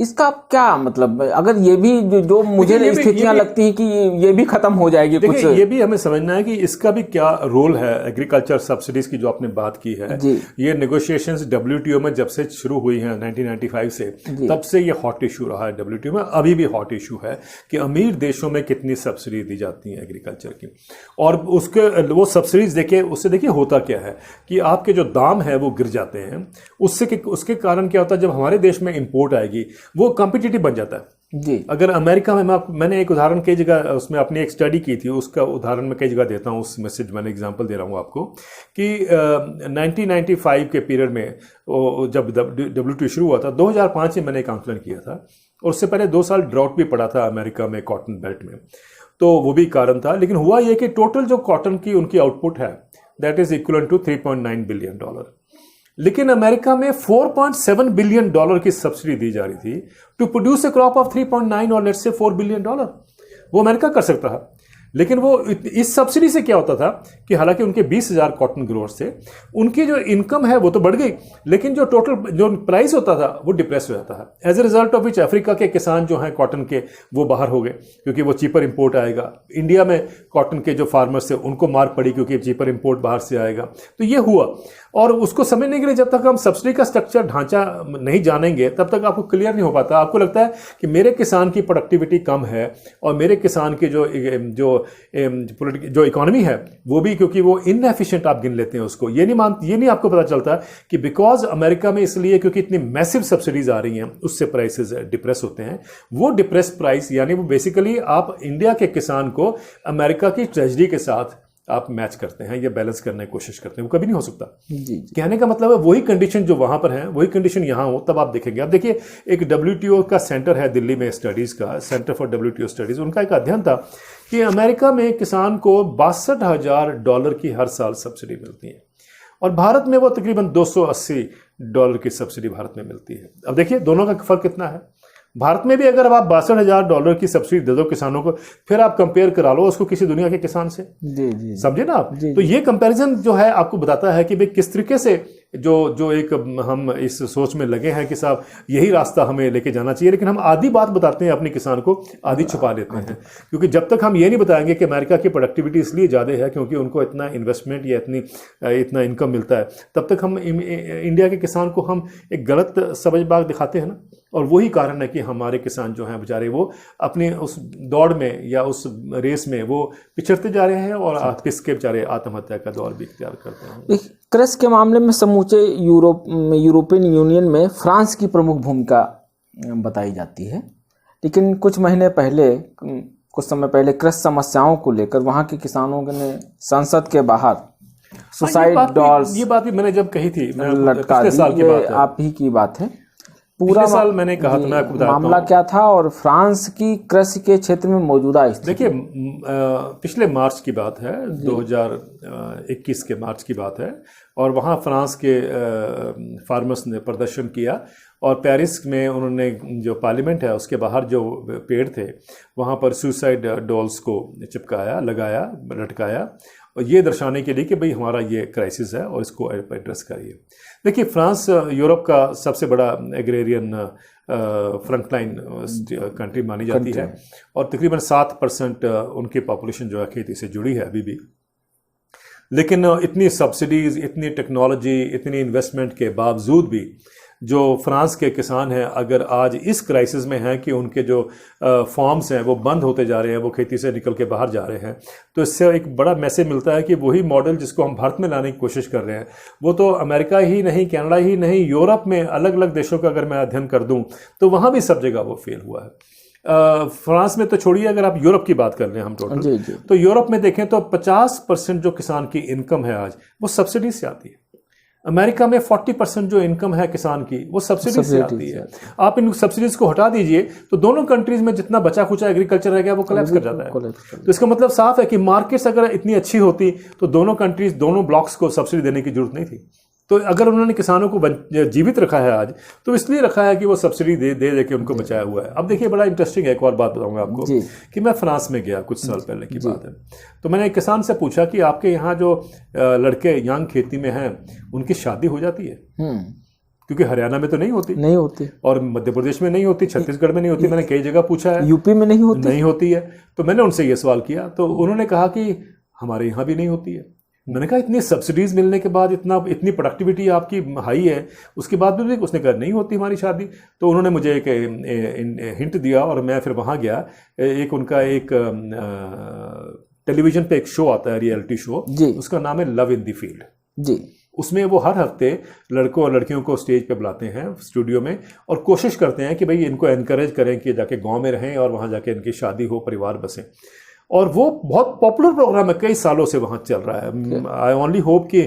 इसका क्या मतलब, अगर ये भी जो मुझे स्थितियां लगती हैं कि ये भी खत्म हो जाएगी कुछ, ये भी हमें समझना है कि इसका भी क्या रोल है। एग्रीकल्चर सब्सिडीज की जो आपने बात की है, ये नेगोशिएशंस WTO में जब से शुरू हुई हैं 1995 से, तब से ये हॉट इशू रहा है WTO में, अभी भी हॉट इशू है कि अमीर देशों में कितनी सब्सिडी दी जाती है एग्रीकल्चर की, और उसके वो सब्सिडीज देखिए, उससे देखिए होता क्या है कि आपके जो दाम है वो गिर जाते हैं। उसके कारण क्या होता है, जब हमारे देश में इंपोर्ट आएगी वो कॉम्पिटिटिव बन जाता है जी। अगर अमेरिका में, मैंने एक उदाहरण कई जगह उसमें अपनी एक स्टडी की थी, उसका उदाहरण मैं कई जगह देता हूँ, उस मैसेज मैंने एग्जांपल दे रहा हूँ आपको कि 1995 के पीरियड में जब WTO शुरू हुआ था, 2005 में मैंने एक आंकलन किया था, और उससे पहले 2 साल ड्राउट भी पड़ा था अमेरिका में कॉटन बेल्ट में, तो वो भी कारण था। लेकिन हुआ ये कि टोटल जो कॉटन की उनकी आउटपुट है that is equal to $3.9 billion, लेकिन अमेरिका में $4.7 बिलियन की सब्सिडी दी जा रही थी to produce a crop of 3.9 और लेट्स से $4 बिलियन। वो अमेरिका कर सकता है, लेकिन वो इस सब्सिडी से क्या होता था कि हालांकि उनके 20,000 कॉटन ग्रोअर्स थे, उनकी जो इनकम है वो तो बढ़ गई, लेकिन जो टोटल जो प्राइस होता था वो डिप्रेस हो जाता है। As a result of which Africa के किसान जो हैं कॉटन के, वो बाहर हो गए क्योंकि वो चीपर इंपोर्ट आएगा। इंडिया में कॉटन के जो फार्मर्स थे उनको मार पड़ी क्योंकि चीपर इंपोर्ट बाहर से आएगा। तो ये हुआ, और उसको समझने के लिए जब तक हम सब्सिडी का स्ट्रक्चर ढांचा नहीं जानेंगे तब तक आपको क्लियर नहीं हो पाता। आपको लगता है कि मेरे किसान की प्रोडक्टिविटी कम है और मेरे किसान की जो इकोनॉमी है वो भी, क्योंकि वो इनएफिशिएंट आप गिन लेते हैं उसको, ये नहीं आपको पता चलता कि बिकॉज अमेरिका में इसलिए क्योंकि इतनी मैसिव सब्सिडीज आ रही हैं उससे प्राइसेस डिप्रेस होते हैं। वो डिप्रेस प्राइस यानी वो बेसिकली आप इंडिया के किसान को अमेरिका की ट्रेजरी के साथ आप मैच करते हैं या बैलेंस करने की कोशिश करते हैं, वो कभी नहीं हो सकता। जी जी। कहने का मतलब है वही कंडीशन जो वहाँ पर है वही कंडीशन यहाँ हो तब आप देखेंगे। आप देखिए एक WTO का सेंटर है दिल्ली में स्टडीज़ का, सेंटर फॉर WTO स्टडीज़, उनका एक अध्ययन था कि अमेरिका में किसान को $62,000 की हर साल सब्सिडी मिलती है और भारत में वो तकरीबन $280 की सब्सिडी भारत में मिलती है। अब देखिए दोनों का फ़र्क कितना है। भारत में भी अगर आप $62,000 की सब्सिडी दे दो किसानों को, फिर आप कंपेयर करा लो उसको किसी दुनिया के किसान से। जी जी, समझे ना आप? जी, तो ये कंपैरिजन जो है आपको बताता है कि भाई किस तरीके से जो एक हम इस सोच में लगे हैं कि साहब यही रास्ता हमें लेके जाना चाहिए, लेकिन हम आधी बात बताते हैं अपनी किसान को, आधी छुपा देते हैं। क्योंकि जब तक हम ये नहीं बताएंगे कि अमेरिका की प्रोडक्टिविटी इसलिए ज़्यादा है क्योंकि उनको इतना इन्वेस्टमेंट या इतना इनकम मिलता है, तब तक हम इंडिया के किसान को हम एक गलत समझ दिखाते हैं ना। और वही कारण है कि हमारे किसान जो हैं बेचारे वो अपने उस दौड़ में या उस रेस में वो पिछड़ते जा रहे हैं और किसके बेचारे आत्महत्या का दौर भी इख्तियार करते हैं। कृषि के मामले में समूचे यूरोपियन यूनियन में फ्रांस की प्रमुख भूमिका बताई जाती है, लेकिन कुछ समय पहले कृषि समस्याओं को लेकर वहाँ के किसानों ने संसद के बाहर सुसाइड डॉल्स ये बात भी मैंने जब कही थी, लटका दी, साल की बात है, आप ही की बात है। पूरा साल मैंने कहा था, मैं आपको बताता हूं मामला क्या था और फ्रांस की कृषि के क्षेत्र में मौजूदा स्थिति। देखिए पिछले मार्च की बात है, 2021 के मार्च की बात है, और वहाँ फ्रांस के फार्मर्स ने प्रदर्शन किया और पेरिस में उन्होंने जो पार्लियामेंट है उसके बाहर जो पेड़ थे वहाँ पर सुसाइड डॉल्स को चिपकाया, लगाया, लटकाया, और ये दर्शाने के लिए कि भाई हमारा ये क्राइसिस है और इसको एड्रेस करिए। देखिए फ्रांस यूरोप का सबसे बड़ा एग्रेरियन फ्रंटलाइन कंट्री मानी जाती है और तकरीबन 7% उनकी पॉपुलेशन जो है खेती से जुड़ी है अभी भी। लेकिन इतनी सब्सिडीज़, इतनी टेक्नोलॉजी, इतनी इन्वेस्टमेंट के बावजूद भी जो फ्रांस के किसान हैं अगर आज इस क्राइसिस में हैं कि उनके जो फार्म्स हैं वो बंद होते जा रहे हैं, वो खेती से निकल के बाहर जा रहे हैं, तो इससे एक बड़ा मैसेज मिलता है कि वही मॉडल जिसको हम भारत में लाने की कोशिश कर रहे हैं वो तो अमेरिका ही नहीं, कनाडा ही नहीं, यूरोप में अलग अलग देशों का अगर मैं अध्ययन कर दूं तो वहाँ भी सब जगह वो फेल हुआ है। फ्रांस में तो छोड़िए, अगर आप यूरोप की बात कर लें हम टोटल, तो यूरोप में देखें तो 50% जो किसान की इनकम है आज वो सब्सिडी से आती है। अमेरिका में 40% जो इनकम है किसान की वो सब्सिडी से आती है। आप इन सब्सिडीज को हटा दीजिए तो दोनों कंट्रीज में जितना बचा खुचा एग्रीकल्चर रह गया वो कोलैप्स कर जाता है। तो इसका मतलब साफ है कि मार्केट्स अगर इतनी अच्छी होती तो दोनों कंट्रीज, दोनों ब्लॉक्स को सब्सिडी देने की जरूरत नहीं थी। तो अगर उन्होंने किसानों को जीवित रखा है आज तो इसलिए रखा है कि वो सब्सिडी दे के उनको बचाया हुआ है। अब देखिए बड़ा इंटरेस्टिंग है, एक और बात बताऊंगा आपको कि मैं फ्रांस में गया कुछ साल पहले की बात है, तो मैंने एक किसान से पूछा कि आपके यहाँ जो लड़के यंग खेती में हैं उनकी शादी हो जाती है? क्योंकि हरियाणा में तो नहीं होती और मध्य प्रदेश में नहीं होती, छत्तीसगढ़ में नहीं होती, मैंने कई जगह पूछा है, यूपी में नहीं होती है। तो मैंने उनसे ये सवाल किया तो उन्होंने कहा कि हमारे यहाँ भी नहीं होती है। मैंने कहा इतनी सब्सिडीज मिलने के बाद, इतनी प्रोडक्टिविटी आपकी हाई है, उसके बाद भी उसने कहा नहीं होती हमारी शादी। तो उन्होंने मुझे एक हिंट दिया और मैं फिर वहाँ गया। उनका एक टेलीविजन पे एक शो आता है, रियलिटी शो, उसका नाम है लव इन द फील्ड जी। उसमें वो हर हफ्ते लड़कों और लड़कियों को स्टेज पे बुलाते हैं स्टूडियो में और कोशिश करते हैं कि भाई इनको एनकरेज करें कि जाके गाँव में रहें और वहाँ जाके इनकी शादी हो, परिवार बसें। और वो बहुत पॉपुलर प्रोग्राम है, कई सालों से वहाँ चल रहा है। आई ओनली होप कि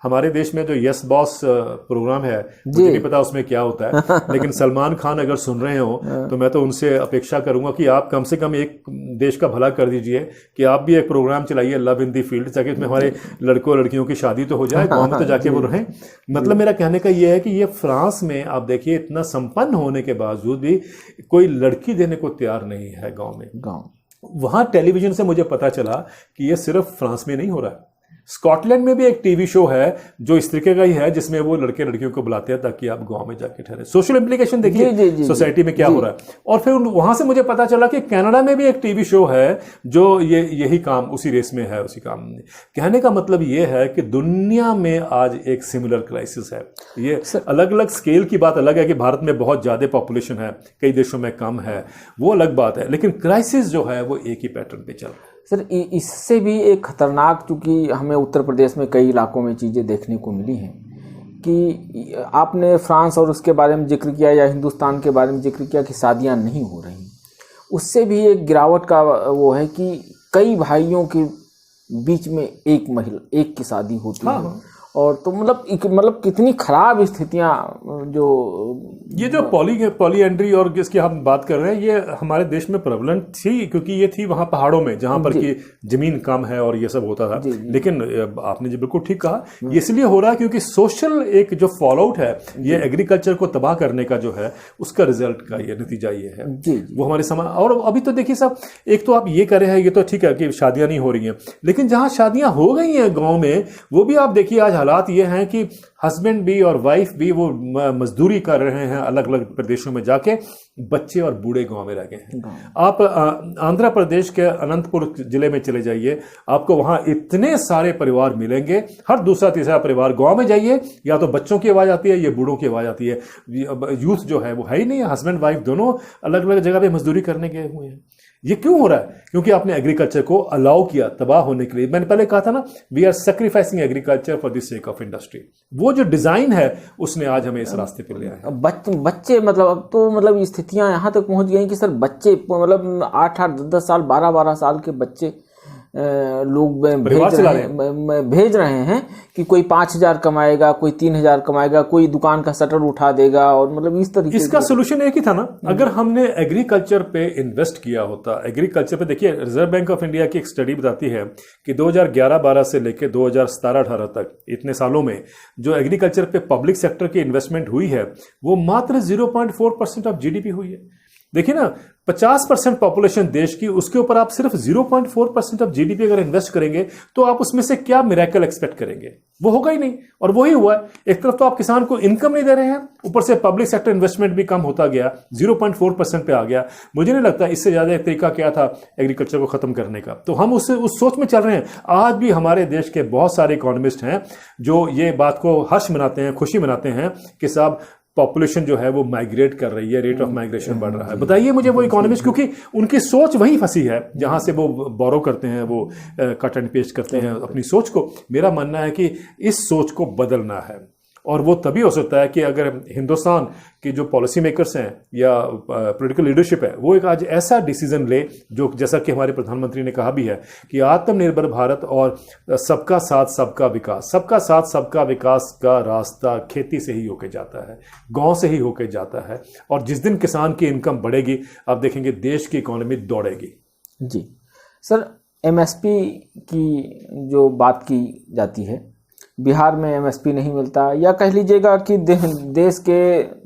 हमारे देश में जो यस बॉस प्रोग्राम है, मुझे नहीं पता उसमें क्या होता है, लेकिन सलमान खान अगर सुन रहे हो तो मैं तो उनसे अपेक्षा करूंगा कि आप कम से कम एक देश का भला कर दीजिए कि आप भी एक प्रोग्राम चलाइए लव इन दी फील्ड, ताकि इसमें हमारे लड़कों लड़कियों की शादी तो हो जाए, गाँव में तो जाके वो रहें। मतलब मेरा कहने का ये है कि ये फ्रांस में आप देखिए इतना संपन्न होने के बावजूद भी कोई लड़की देने को तैयार नहीं है गाँव में। वहाँ टेलीविजन से मुझे पता चला कि ये सिर्फ फ्रांस में नहीं हो रहा है, स्कॉटलैंड में भी एक टीवी शो है जो इस तरीके का ही है, जिसमें वो लड़के लड़कियों को बुलाते हैं ताकि आप गांव में जाके ठहरे। सोशल इम्प्लीकेशन देखिए सोसाइटी में क्या हो रहा है। और फिर वहां से मुझे पता चला कि कनाडा में भी एक टीवी शो है जो यही काम उसी रेस में है, उसी काम में। कहने का मतलब ये है कि दुनिया में आज एक सिमिलर क्राइसिस है। ये अलग अलग स्केल की बात अलग है कि भारत में बहुत ज्यादा पॉपुलेशन है, कई देशों में कम है, वो अलग बात है, लेकिन क्राइसिस जो है वो एक ही पैटर्न पे चल रहा है। सर इससे भी एक खतरनाक, चूँकि हमें उत्तर प्रदेश में कई इलाकों में चीज़ें देखने को मिली हैं कि आपने फ्रांस और उसके बारे में जिक्र किया या हिंदुस्तान के बारे में जिक्र किया कि शादियां नहीं हो रही, उससे भी एक गिरावट का वो है कि कई भाइयों की बीच में एक महिला, एक की शादी होती है। और तो मतलब कितनी खराब स्थितियां जो ये जो पॉलीएंड्री और जिसकी हम बात कर रहे हैं, ये हमारे देश में प्रेवलेंट थी, क्योंकि ये थी वहां पहाड़ों में जहां पर की जमीन कम है और ये सब होता था। लेकिन आपने जो बिल्कुल ठीक कहा, ये इसलिए हो रहा है क्योंकि सोशल एक जो फॉलोआउट है, ये एग्रीकल्चर को तबाह करने का जो है, उसका रिजल्ट का ये नतीजा ये है। वो हमारे समाज। और अभी तो देखिए साहब, एक तो आप ये कर रहे हैं, ये तो ठीक है कि शादियां नहीं हो रही हैं, लेकिन जहां शादियां हो गई हैं गाँव में, वो भी आप देखिए आज हालात ये हैं कि हस्बैंड भी और वाइफ भी वो मजदूरी कर रहे हैं अलग अलग प्रदेशों में जाके, बच्चे और बूढ़े गांव में रह गए हैं। आप आंध्र प्रदेश के अनंतपुर जिले में चले जाइए, आपको वहां इतने सारे परिवार मिलेंगे, हर दूसरा तीसरा परिवार गांव में जाइए, या तो बच्चों की आवाज आती है या बूढ़ों की आवाज आती है। यूथ जो है वो है ही नहीं है, हस्बैंड वाइफ दोनों अलग अलग जगह पे मजदूरी करने गए हुए हैं। ये क्यों हो रहा है? क्योंकि आपने एग्रीकल्चर को अलाउ किया तबाह होने के लिए। मैंने पहले कहा था ना, we are sacrificing agriculture for the sake of industry. वो जो डिजाइन है उसने आज हमें इस रास्ते पर ले आया। बच्चे मतलब अब तो मतलब स्थितियां यहां तक पहुंच गई कि सर बच्चे मतलब 8-8, 10 साल, 12-12 साल के बच्चे लोग भेज रहे हैं कि कोई 5,000 कमाएगा, कोई 3,000 कमाएगा, कोई दुकान का शटर उठा देगा। और मतलब इस तरीके इसका सोल्यूशन एक ही था ना, अगर हमने एग्रीकल्चर पे इन्वेस्ट किया होता। एग्रीकल्चर पे देखिए, रिजर्व बैंक ऑफ इंडिया की एक स्टडी बताती है कि 2011-12 से लेकर 2017-18 तक, इतने सालों में जो एग्रीकल्चर पे पब्लिक सेक्टर की इन्वेस्टमेंट हुई है, वो मात्र 0.4% ऑफ जीडीपी हुई है। देखिए ना, 50% पॉपुलेशन देश की, उसके ऊपर आप सिर्फ 0.4% ऑफ जीडीपी अगर इन्वेस्ट करेंगे, तो आप उसमें से क्या मिरेकल एक्सपेक्ट करेंगे? वो होगा ही नहीं। और वही हुआ है। एक तरफ तो आप किसान को इनकम नहीं दे रहे हैं, ऊपर से पब्लिक सेक्टर इन्वेस्टमेंट भी कम होता गया, 0.4% पे आ गया। मुझे नहीं लगता इससे ज्यादा एक तरीका क्या था एग्रीकल्चर को खत्म करने का। तो हम उस सोच में चल रहे हैं। आज भी हमारे देश के बहुत सारे इकोनॉमिस्ट हैं जो ये बात को हर्ष मनाते हैं, खुशी मनाते हैं कि साहब पॉपुलेशन जो है वो माइग्रेट कर रही है, रेट ऑफ माइग्रेशन बढ़ रहा है। बताइए मुझे वो इकोनॉमिस्ट, क्योंकि उनकी सोच वहीं फंसी है जहां से वो बोरो करते हैं, वो कट एंड पेस्ट करते हैं अपनी सोच को। मेरा मानना है कि इस सोच को बदलना है, और वो तभी हो सकता है कि अगर हिंदुस्तान के जो पॉलिसी मेकर्स हैं या पॉलिटिकल लीडरशिप है, वो एक आज ऐसा डिसीजन ले, जो जैसा कि हमारे प्रधानमंत्री ने कहा भी है कि आत्मनिर्भर भारत और सबका साथ सबका विकास, सबका साथ सबका विकास का रास्ता खेती से ही होके जाता है, गांव से ही होके जाता है। और जिस दिन किसान की इनकम बढ़ेगी, आप देखेंगे देश की इकोनॉमी दौड़ेगी। जी सर, एमएसपी की जो बात की जाती है, बिहार में एमएसपी नहीं मिलता, या कह लीजिएगा कि देश के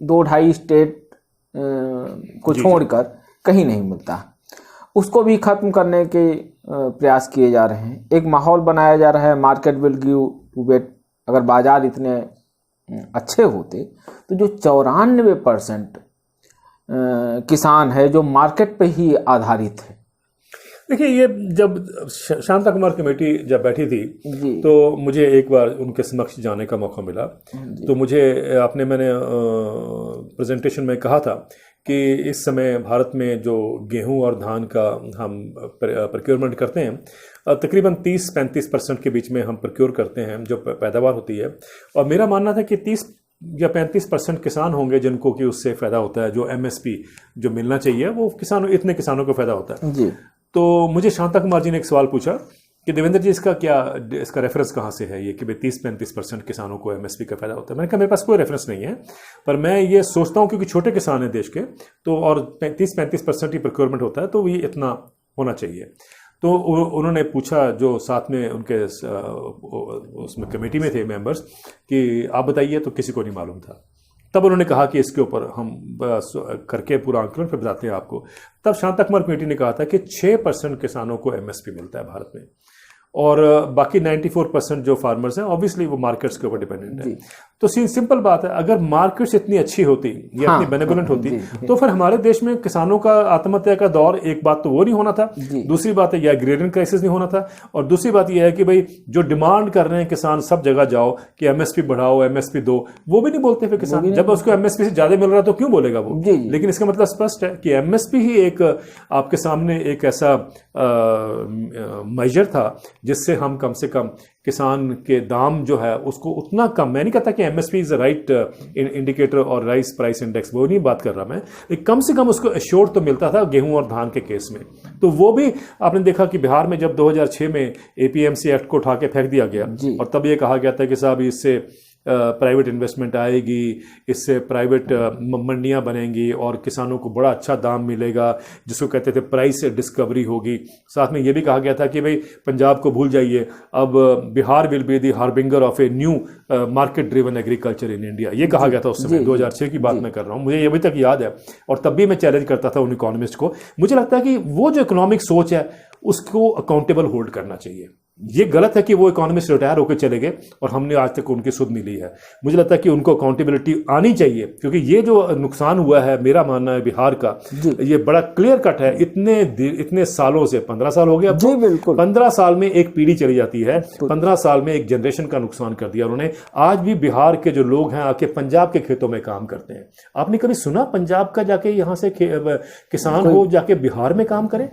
2-2.5 स्टेट को छोड़कर कहीं नहीं मिलता, उसको भी खत्म करने के प्रयास किए जा रहे हैं। एक माहौल बनाया जा रहा है, market will give to wait. अगर बाजार इतने अच्छे होते तो जो 94% किसान है जो मार्केट पे ही आधारित है। देखिए, ये जब शांता कुमार कमेटी जब बैठी थी, तो मुझे एक बार उनके समक्ष जाने का मौका मिला। तो मैंने प्रेजेंटेशन में कहा था कि इस समय भारत में जो गेहूं और धान का हम प्रोक्योरमेंट करते हैं, तकरीबन 30-35% के बीच में हम प्रोक्योर करते हैं जो पैदावार होती है। और मेरा मानना था कि 30 या 35% किसान होंगे जिनको कि उससे फ़ायदा होता है, जो एमएसपी जो मिलना चाहिए वो इतने किसानों को फ़ायदा होता है जी। तो मुझे शांता कुमार जी ने एक सवाल पूछा कि देवेंद्र जी, इसका रेफरेंस कहाँ से है ये कि भाई 30-35% किसानों को एमएसपी का फायदा होता है? मैंने कहा मेरे पास कोई रेफरेंस नहीं है, पर मैं ये सोचता हूँ क्योंकि छोटे किसान हैं देश के, तो और 30-35% ही प्रोक्योरमेंट होता है, तो ये इतना होना चाहिए। तो उन्होंने पूछा जो साथ में उनके उसमें कमेटी में थे मेंबर्स कि आप बताइए, तो किसी को नहीं मालूम था। तब उन्होंने कहा कि इसके ऊपर हम करके पूरा आंकलन फिर बताते हैं आपको। तब शांता कुमार कमेटी ने कहा था कि 6% किसानों को एमएसपी मिलता है भारत में, और बाकी 94% जो फार्मर्स हैं ऑब्वियसली वो मार्केट्स के ऊपर डिपेंडेंट है। तो सिंपल बात है, अगर मार्केट्स इतनी अच्छी होती या इतनी बेनेवोलेंट होती तो फिर हमारे देश में किसानों का आत्महत्या का दौर, एक बात तो वो नहीं होना था, दूसरी बात है यह एग्रेरियन क्राइसिस नहीं होना था, और दूसरी बात यह है कि भाई जो डिमांड कर रहे हैं किसान सब जगह जाओ कि एमएसपी बढ़ाओ, एमएसपी दो, वो भी नहीं बोलते फिर किसान। जब उसको एमएसपी से ज्यादा मिल रहा है तो क्यों बोलेगा वो? लेकिन इसका मतलब स्पष्ट है कि एमएसपी ही एक आपके सामने एक ऐसा मेजर था जिससे हम कम से कम किसान के दाम जो है उसको उतना कम, मैं नहीं कहता कि एमएसपी इज राइट इंडिकेटर और राइस प्राइस इंडेक्स, वो नहीं बात कर रहा मैं, लेकिन कम से कम उसको एश्योर्ड तो मिलता था गेहूं और धान के केस में। तो वो भी आपने देखा कि बिहार में जब 2006 में एपीएमसी एक्ट को उठा के फेंक दिया गया और तब ये कहा गया था कि साहब इससे प्राइवेट इन्वेस्टमेंट आएगी, इससे प्राइवेट मंडियां बनेंगी और किसानों को बड़ा अच्छा दाम मिलेगा, जिसको कहते थे प्राइस डिस्कवरी होगी। साथ में ये भी कहा गया था कि भाई पंजाब को भूल जाइए, अब Bihar will be the harbinger of a new market driven agriculture in India, ये कहा गया था उस समय। 2006 की बात मैं कर रहा हूँ, मुझे अभी तक याद है। और तब भी मैं चैलेंज करता था उन इकोनॉमिस्ट को। मुझे लगता है कि वो जो इकोनॉमिक सोच है उसको अकाउंटेबल होल्ड करना चाहिए। ये गलत है कि वो इकोनॉमिस्ट रिटायर होकर चले गए और हमने आज तक उनकी सुध नहीं ली है। मुझे लगता है कि उनको अकाउंटेबिलिटी आनी चाहिए, क्योंकि ये जो नुकसान हुआ है, मेरा मानना है बिहार का, ये बड़ा क्लियर कट है। इतने सालों से, 15 साल हो गए अब, जी बिल्कुल, 15 साल में एक पीढ़ी चली जाती है, 15 साल में एक जनरेशन का नुकसान कर दिया उन्होंने। आज भी बिहार के जो लोग हैं आके पंजाब के खेतों में काम करते हैं। आपने कभी सुना पंजाब का जाके यहाँ से किसान हो जाके बिहार में काम करे?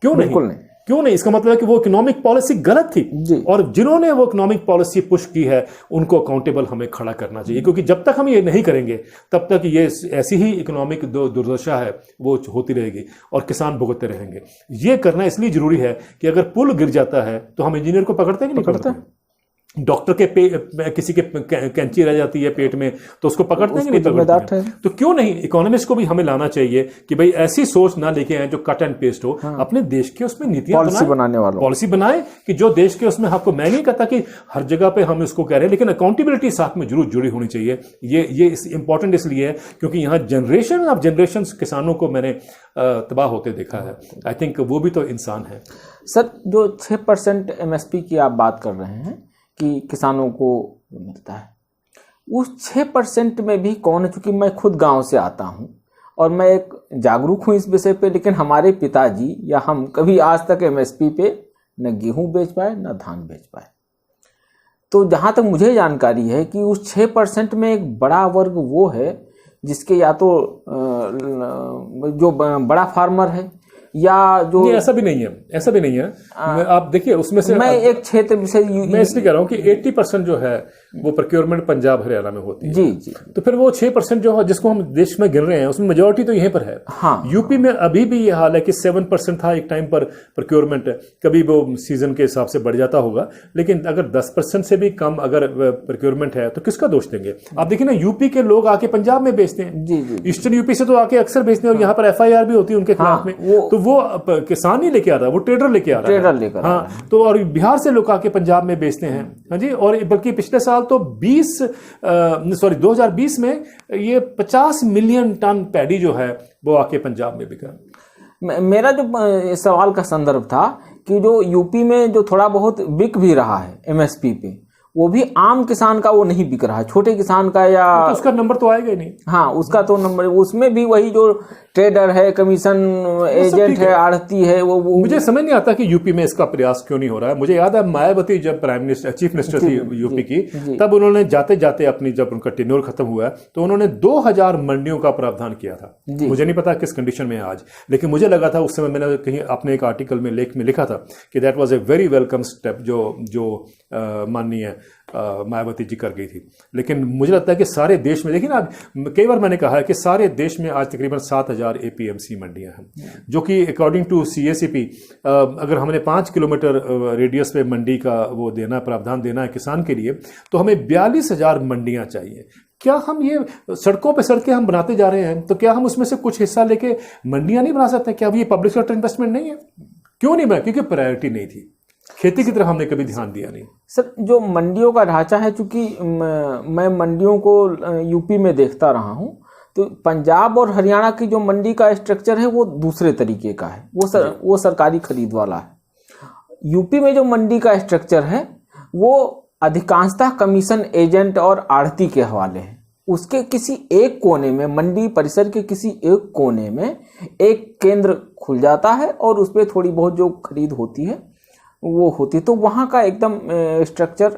क्यों नहीं? क्यों नहीं? इसका मतलब है कि वो इकोनॉमिक पॉलिसी गलत थी और जिन्होंने वो इकोनॉमिक पॉलिसी पुश की है उनको अकाउंटेबल हमें खड़ा करना चाहिए, क्योंकि जब तक हम ये नहीं करेंगे तब तक ये ऐसी ही इकोनॉमिक दुर्दशा है वो होती रहेगी और किसान भुगतते रहेंगे। ये करना इसलिए जरूरी है कि अगर पुल गिर जाता है तो हम इंजीनियर को पकड़ते हैं कि नहीं पकड़ते? डॉक्टर के किसी के कैंची रह जाती है पेट में तो उसको पकड़ते हैं कि नहीं पकड़ते हैं? तो क्यों नहीं इकोनॉमिस्ट को भी हमें लाना चाहिए कि भाई ऐसी सोच ना लेके आए जो कट एंड पेस्ट हो। अपने देश के उसमें नीतियां पॉलिसी बनाए कि जो देश के उसमें आपको, मैं नहीं कहता कि हर जगह पे हम इसको कह रहे हैं, लेकिन अकाउंटेबिलिटी साथ में जरूर जुड़ी होनी चाहिए। ये इंपॉर्टेंट इसलिए है क्योंकि यहाँ जनरेशन ऑफ जनरेशन किसानों को मैंने तबाह होते देखा है। आई थिंक वो भी तो इंसान है। सर, जो 6% एमएसपी की आप बात कर रहे हैं कि किसानों को मिलता है, उस 6% में भी कौन है? चूंकि मैं खुद गांव से आता हूं और मैं एक जागरूक हूं इस विषय पे, लेकिन हमारे पिताजी या हम कभी आज तक एमएसपी पे न गेहूं बेच पाए न धान बेच पाए। तो जहां तक मुझे जानकारी है कि उस 6% में एक बड़ा वर्ग वो है जिसके या तो जो बड़ा फार्मर है या जो, नहीं, ऐसा भी नहीं है, ऐसा भी नहीं है। आप देखिए उसमें से मैं एक क्षेत्र से मैं इसलिए कह रहा हूं कि 80% जो है वो प्रोक्योरमेंट पंजाब हरियाणा में होती है। जी। तो फिर वो 6% जो है जिसको हम देश में गिन रहे हैं उसमें मेजोरिटी तो यहीं पर है। हाँ। यूपी में अभी भी ये हाल है कि 7% था एक टाइम पर प्रोक्योरमेंट, कभी वो सीजन के हिसाब से बढ़ जाता होगा, लेकिन अगर 10% से भी कम अगर प्रोक्योरमेंट है तो किसका दोष देंगे? आप देखिए ना, यूपी के लोग आके पंजाब में बेचते हैं। जी। ईस्टर्न यूपी से तो आके अक्सर बेचते हैं और यहाँ पर FIR भी होती है उनके खिलाफ में। तो वो किसान नहीं लेके आ रहा, वो ट्रेडर लेके आ रहा है। हाँ, तो और बिहार से लोग आके पंजाब में बेचते हैं। हाँ जी, और बल्कि पिछले साल तो 2020 में ये 50 मिलियन टन पैडी जो है वो आके पंजाब में बिका। मेरा जो सवाल का संदर्भ था कि जो यूपी में जो थोड़ा बहुत बिक भी रहा है एमएसपी पे, वो भी आम किसान का वो नहीं बिक रहा है, छोटे किसान का या तो उसका नंबर तो आएगा ही नहीं। हाँ, उसका तो नंबर, उसमें भी वही जो ट्रेडर है, कमीशन एजेंट है, आढ़ती है, वो मुझे समझ नहीं आता कि यूपी में इसका प्रयास क्यों नहीं हो रहा है। मुझे याद है मायावती जब चीफ मिनिस्टर थी यूपी की, तब उन्होंने जाते जाते अपनी, जब उनका टेन्योर खत्म हुआ तो उन्होंने 2000 मंडियों का प्रावधान किया था। मुझे नहीं पता किस कंडीशन में आज, लेकिन मुझे लगा था उस समय, मैंने कहीं अपने एक आर्टिकल में लेख में लिखा था कि that was a very welcome step जो माननीय मायावती जी कर गई थी। लेकिन मुझे लगता है कि सारे देश में, देखिए ना, कई बार मैंने कहा है कि सारे देश में आज तकरीबन 7000 APMC मंडियां हैं, जो कि अकॉर्डिंग टू CACP अगर हमने 5 किलोमीटर रेडियस पे मंडी का वो देना, प्रावधान देना है किसान के लिए, तो हमें 42,000 मंडियां चाहिए। क्या हम ये सड़कों पे सड़कें हम बनाते जा रहे हैं, तो क्या हम उसमें से कुछ हिस्सा लेके मंडियां नहीं बना सकते? क्या ये पब्लिक सेक्टर इन्वेस्टमेंट नहीं है? क्यों नहीं बना? क्योंकि प्रायोरिटी नहीं थी, खेती की तरफ हमने कभी ध्यान दिया नहीं। सर, जो मंडियों का ढांचा है, चूंकि मैं मंडियों को यूपी में देखता रहा हूं, तो पंजाब और हरियाणा की जो मंडी का स्ट्रक्चर है वो दूसरे तरीके का है, वो सरकारी खरीद वाला है। यूपी में जो मंडी का स्ट्रक्चर है वो अधिकांशतः कमीशन एजेंट और आढ़ती के हवाले है। उसके किसी एक कोने में, मंडी परिसर के किसी एक कोने में एक केंद्र खुल जाता है और उस पर थोड़ी बहुत जो खरीद होती है वो होती है, तो वहाँ का एकदम स्ट्रक्चर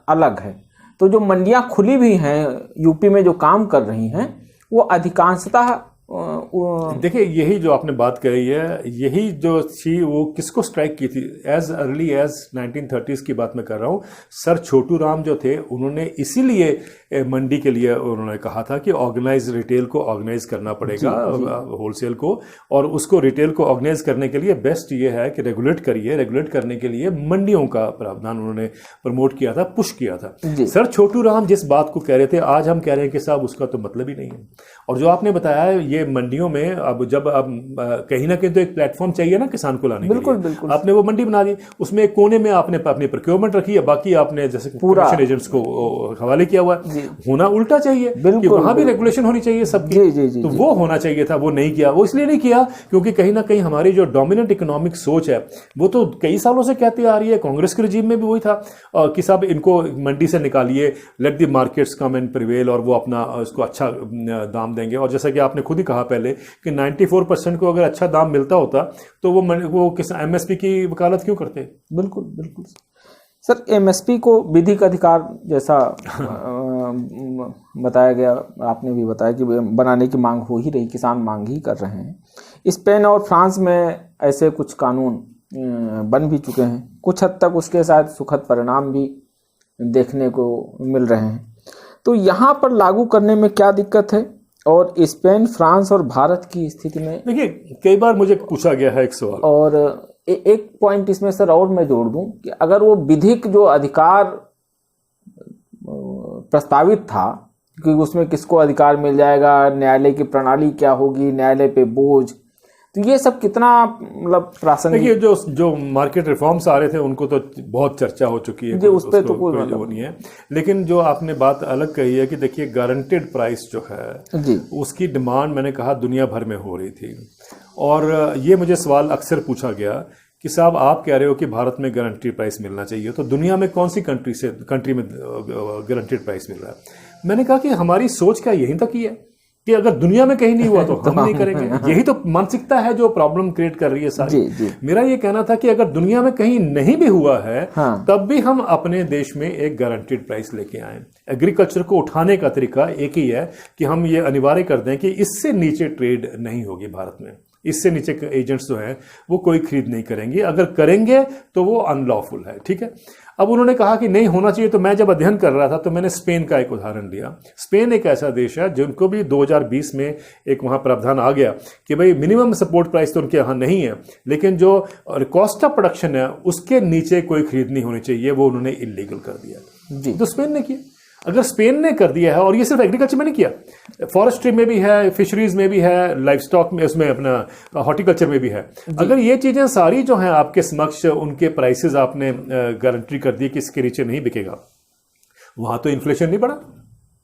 अलग है। तो जो मंडियाँ खुली भी हैं यूपी में जो काम कर रही हैं, वो अधिकांशतः देखिए, यही जो आपने बात कही है, यही जो थी वो किसको स्ट्राइक की थी? एज अर्ली एज 1930s की बात मैं कर रहा हूँ। सर छोटू राम जो थे, उन्होंने इसीलिए मंडी के लिए उन्होंने कहा था कि ऑर्गेनाइज रिटेल को ऑर्गेनाइज करना पड़ेगा, होलसेल को, और उसको रिटेल को ऑर्गेनाइज करने के लिए बेस्ट ये है कि रेगुलेट करिए। रेगुलेट करने के लिए मंडियों का प्रावधान उन्होंने प्रमोट किया था, पुश किया था। सर छोटू राम जिस बात को कह रहे थे, आज हम कह रहे हैं कि साहब उसका तो मतलब ही नहीं है। और जो आपने बताया ये मंडियों में, अब जब अब कहीं ना कहीं तो एक प्लेटफॉर्म चाहिए ना किसान को लाने के लिए। बिल्कुल। आपने वो मंडी बना दी, उसमें एक कोने में आपने अपनी प्रोक्योरमेंट रखी है, बाकी आपने जैसे कमीशन एजेंट्स को हवाले किया हुआ है। होना उल्टा चाहिए कि वहां भी रेगुलेशन होनी चाहिए सबकी। तो वो होना चाहिए था, वो नहीं किया। वो इसलिए नहीं किया क्योंकि कहीं ना कहीं हमारी जो डोमिनेंट इकोनॉमिक सोच है वो तो कई सालों से कहती आ रही है। कांग्रेस के रिजीम में भी वही था कि साहब इनको मंडी से निकालिए, let the markets come and prevail, और वो अपना उसको अच्छा दाम देंगे। और जैसा कि आपने खुद ही कहा पहले कि 94% को अगर अच्छा दाम मिलता होता तो वो किस एमएसपी की वकालत क्यों करते? बिल्कुल सर, एमएसपी को विधिक अधिकार जैसा बताया गया, आपने भी बताया कि बनाने की मांग हो ही रही, किसान मांग ही कर रहे हैं। स्पेन और फ्रांस में ऐसे कुछ कानून बन भी चुके हैं, कुछ हद तक उसके साथ सुखद परिणाम भी देखने को मिल रहे हैं। तो यहाँ पर लागू करने में क्या दिक्कत है? और स्पेन, फ्रांस और भारत की स्थिति में देखिए, कई बार मुझे पूछा गया है एक सवाल, और एक पॉइंट इसमें सर और मैं जोड़ दूं कि अगर वो विधिक जो अधिकार प्रस्तावित था कि उसमें किसको अधिकार मिल जाएगा, न्यायालय की प्रणाली क्या होगी, न्यायालय पे बोझ, तो ये सब कितना मतलब प्रासंगिक। देखिए, जो मार्केट रिफॉर्म्स आ रहे थे उनको तो बहुत चर्चा हो चुकी है, उस पर तो कोई मतलब नहीं है। लेकिन जो आपने बात अलग कही है कि देखिए गारंटेड प्राइस जो है जी, उसकी डिमांड मैंने कहा दुनिया भर में हो रही थी। और ये मुझे सवाल अक्सर पूछा गया कि साहब आप कह रहे हो कि भारत में गारंटी प्राइस मिलना चाहिए, तो दुनिया में कौन सी कंट्री में गारंटेड प्राइस मिल रहा है? मैंने कहा कि हमारी सोच क्या यहीं तक ही है कि अगर दुनिया में कहीं नहीं हुआ तो हम नहीं करेंगे। यही तो मानसिकता है जो प्रॉब्लम क्रिएट कर रही है सारी। जी। मेरा ये कहना था कि अगर दुनिया में कहीं नहीं भी हुआ है तब भी हम अपने देश में एक गारंटीड प्राइस लेके आए। एग्रीकल्चर को उठाने का तरीका एक ही है कि हम ये अनिवार्य कर दें कि इससे नीचे ट्रेड नहीं होगी भारत में, इससे नीचे के एजेंट्स जो हैं वो कोई खरीद नहीं करेंगे, अगर करेंगे तो वो अनलॉफुल है। ठीक है, अब उन्होंने कहा कि नहीं होना चाहिए, तो मैं जब अध्ययन कर रहा था तो मैंने स्पेन का एक उदाहरण लिया। स्पेन एक ऐसा देश है जिनको भी 2020 में एक वहाँ प्रावधान आ गया कि भाई मिनिमम सपोर्ट प्राइस तो उनके यहाँ नहीं है, लेकिन जो कॉस्ट ऑफ प्रोडक्शन है उसके नीचे कोई खरीद नहीं होनी चाहिए, वो उन्होंने इलीगल कर दिया जी। तो स्पेन ने किया। अगर स्पेन ने कर दिया है, और ये सिर्फ एग्रीकल्चर में नहीं किया, फॉरेस्ट्री में भी है, फिशरीज में भी है, लाइफ स्टॉक में, उसमें अपना हॉर्टिकल्चर में भी है। अगर ये चीजें सारी जो हैं आपके समक्ष, उनके प्राइसेस आपने गारंटी कर दी कि इसके नीचे नहीं बिकेगा, वहां तो इन्फ्लेशन नहीं बढ़ा।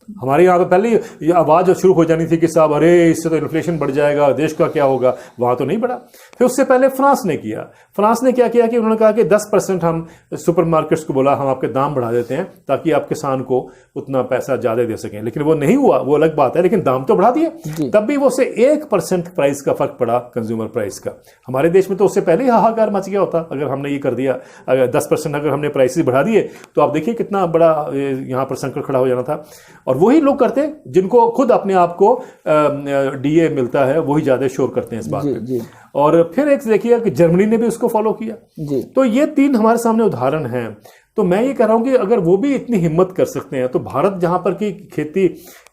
हमारे यहाँ पे पहले ये आवाज़ शुरू हो जानी थी कि साहब अरे इससे तो इन्फ्लेशन बढ़ जाएगा, देश का क्या होगा, वहाँ तो नहीं बढ़ा। फिर उससे पहले फ्रांस ने किया। फ्रांस ने क्या किया कि उन्होंने कहा कि 10% हम सुपरमार्केट्स को बोला हम आपके दाम बढ़ा देते हैं ताकि आप किसान को उतना पैसा ज़्यादा दे सकें, लेकिन वो नहीं हुआ, वो अलग बात है, लेकिन दाम तो बढ़ा दिए। तब भी वो से 1% प्राइस का फर्क पड़ा कंज्यूमर प्राइस का। हमारे देश में तो उससे पहले ही हाहाकार मच गया होता अगर हमने ये कर दिया। अगर 10% अगर हमने प्राइसेस बढ़ा दिए तो आप देखिए कितना बड़ा यहाँ पर संकट खड़ा हो जाना था। और वही लोग करते जिनको खुद अपने आप को डीए मिलता है, वही ज्यादा शोर करते हैं इस बात पे। और फिर एक देखिए कि जर्मनी ने भी उसको फॉलो किया जी। तो ये 3 हमारे सामने उदाहरण हैं। तो मैं ये कह रहा हूं कि अगर वो भी इतनी हिम्मत कर सकते हैं तो भारत जहां पर की खेती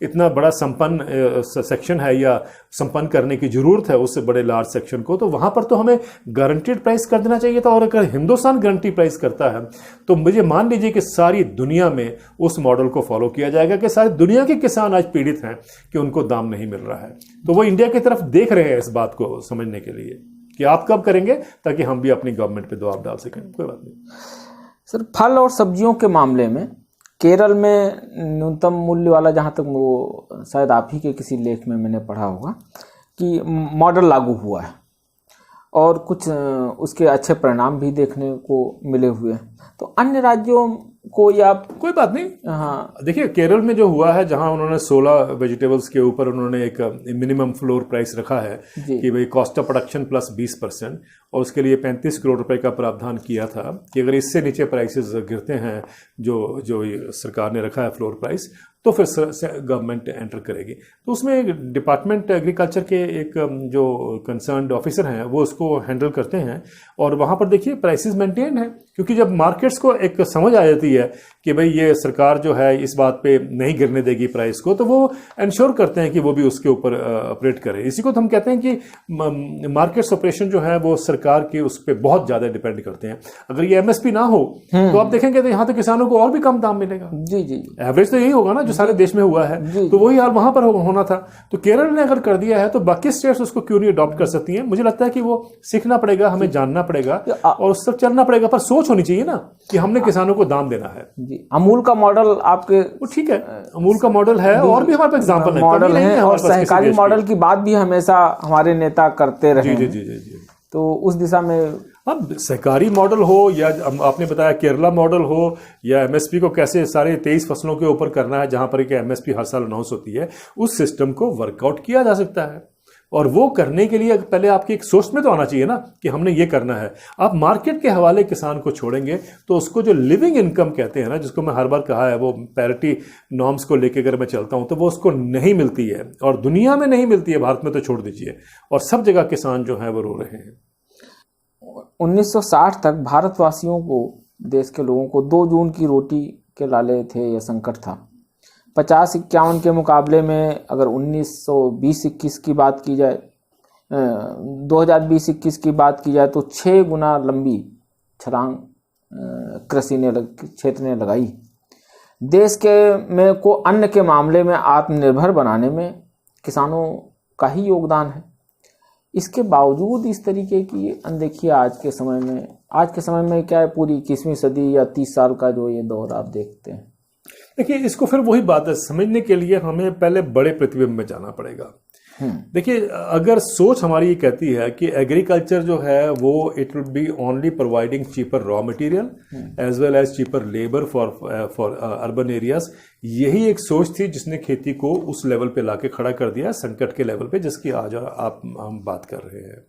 इतना बड़ा संपन्न सेक्शन है या संपन्न करने की जरूरत है उससे बड़े लार्ज सेक्शन को, तो वहां पर तो हमें गारंटीड प्राइस कर देना चाहिए था। और अगर हिंदुस्तान गारंटी प्राइस करता है तो मुझे मान लीजिए कि सारी दुनिया में उस मॉडल को फॉलो किया जाएगा कि सारी दुनिया के किसान आज पीड़ित हैं कि उनको दाम नहीं मिल रहा है। तो वो इंडिया की तरफ देख रहे हैं इस बात को समझने के लिए कि आप कब करेंगे ताकि हम भी अपनी गवर्नमेंट पे दबाव डाल सकें। कोई बात नहीं सर। फल और सब्जियों के मामले में केरल में न्यूनतम मूल्य वाला, जहाँ तक वो शायद आप ही के किसी लेख में मैंने पढ़ा होगा कि मॉडल लागू हुआ है और कुछ उसके अच्छे परिणाम भी देखने को मिले हुए हैं। तो अन्य राज्यों को या कोई बात नहीं। हाँ देखिए केरल में जो हुआ है, जहां उन्होंने 16 वेजिटेबल्स के ऊपर उन्होंने एक मिनिमम फ्लोर प्राइस रखा है कि भाई कॉस्ट ऑफ प्रोडक्शन प्लस 20%, और उसके लिए 35 करोड़ रुपए का प्रावधान किया था कि अगर इससे नीचे प्राइसेस गिरते हैं जो जो सरकार ने रखा है फ्लोर प्राइस, तो फिर गवर्नमेंट एंटर करेगी। तो उसमें डिपार्टमेंट एग्रीकल्चर के एक जो कंसर्न्ड ऑफिसर हैं वो उसको हैंडल करते हैं, और वहाँ पर देखिए प्राइसेस मेंटेन है, क्योंकि जब मार्केट्स को एक समझ आ जाती है कि भाई ये सरकार जो है इस बात पे नहीं गिरने देगी प्राइस को, तो वो इंश्योर करते हैं कि वो भी उसके ऊपर ऑपरेट करे। इसी को तो हम कहते हैं कि मार्केट्स ऑपरेशन जो है वो सरकार के उस पर बहुत ज़्यादा डिपेंड करते हैं। अगर ये एमएसपी ना हो तो आप देखेंगे तो यहाँ तो किसानों को और भी कम दाम मिलेगा। जी जी एवरेज तो यही होगा ना जो सारे देश में हुआ है, तो वही हाल वहां पर होना था। तो केरल ने अगर कर दिया है तो बाकी स्टेट्स उसको क्यों नहीं अडॉप्ट कर सकती हैं? मुझे लगता है कि वो सीखना पड़ेगा, हमें जानना पड़ेगा और उस तक चलना पड़ेगा, पर सोच होनी चाहिए ना कि हमने किसानों को दाम देना है। जी अमूल का मॉडल आपके वो ठीक है, अमूल का मॉडल है, और भी हमारे पास एग्जाम्पल है, मॉडल है, और सहकारी मॉडल की बात भी हमेशा हमारे नेता करते रहे। जी जी जी जी। तो उस दिशा में अब सहकारी मॉडल हो या आपने बताया केरला मॉडल हो या एमएसपी को कैसे सारे 23 फसलों के ऊपर करना है जहां पर कि एमएसपी हर साल अनाउंस होती है, उस सिस्टम को वर्कआउट किया जा सकता है। और वो करने के लिए पहले आपकी एक सोच में तो आना चाहिए ना कि हमने ये करना है। आप मार्केट के हवाले किसान को छोड़ेंगे तो उसको जो लिविंग इनकम कहते हैं ना, जिसको मैं हर बार कहा है, वो पैरिटी नॉर्म्स को लेकर अगर मैं चलता हूं तो वो उसको नहीं मिलती है, और दुनिया में नहीं मिलती है, भारत में तो छोड़ दीजिए, और सब जगह किसान जो है वो रो रहे हैं। 1960 तक भारतवासियों को, देश के लोगों को 2 जून की रोटी के लाले थे, यह संकट था। 50-51 के मुकाबले में अगर 1920-21 की बात की जाए, 2020-21 की बात की जाए तो 6 गुना लंबी छलांग कृषि ने क्षेत्र ने लगाई। देश के में को अन्न के मामले में आत्मनिर्भर बनाने में किसानों का ही योगदान है। इसके बावजूद इस तरीके की अनदेखी आज के समय में क्या है, पूरी 21वीं सदी या 30 साल का जो ये दौर आप देखते हैं। देखिए इसको फिर वही बात है, समझने के लिए हमें पहले बड़े प्रतिबिंब में जाना पड़ेगा। देखिए अगर सोच हमारी ये कहती है कि एग्रीकल्चर जो है वो it will be only providing cheaper raw material as well as cheaper labour for urban areas, यही एक सोच थी जिसने खेती को उस लेवल पे लाके खड़ा कर दिया, संकट के लेवल पे जिसकी आज हम बात कर रहे हैं।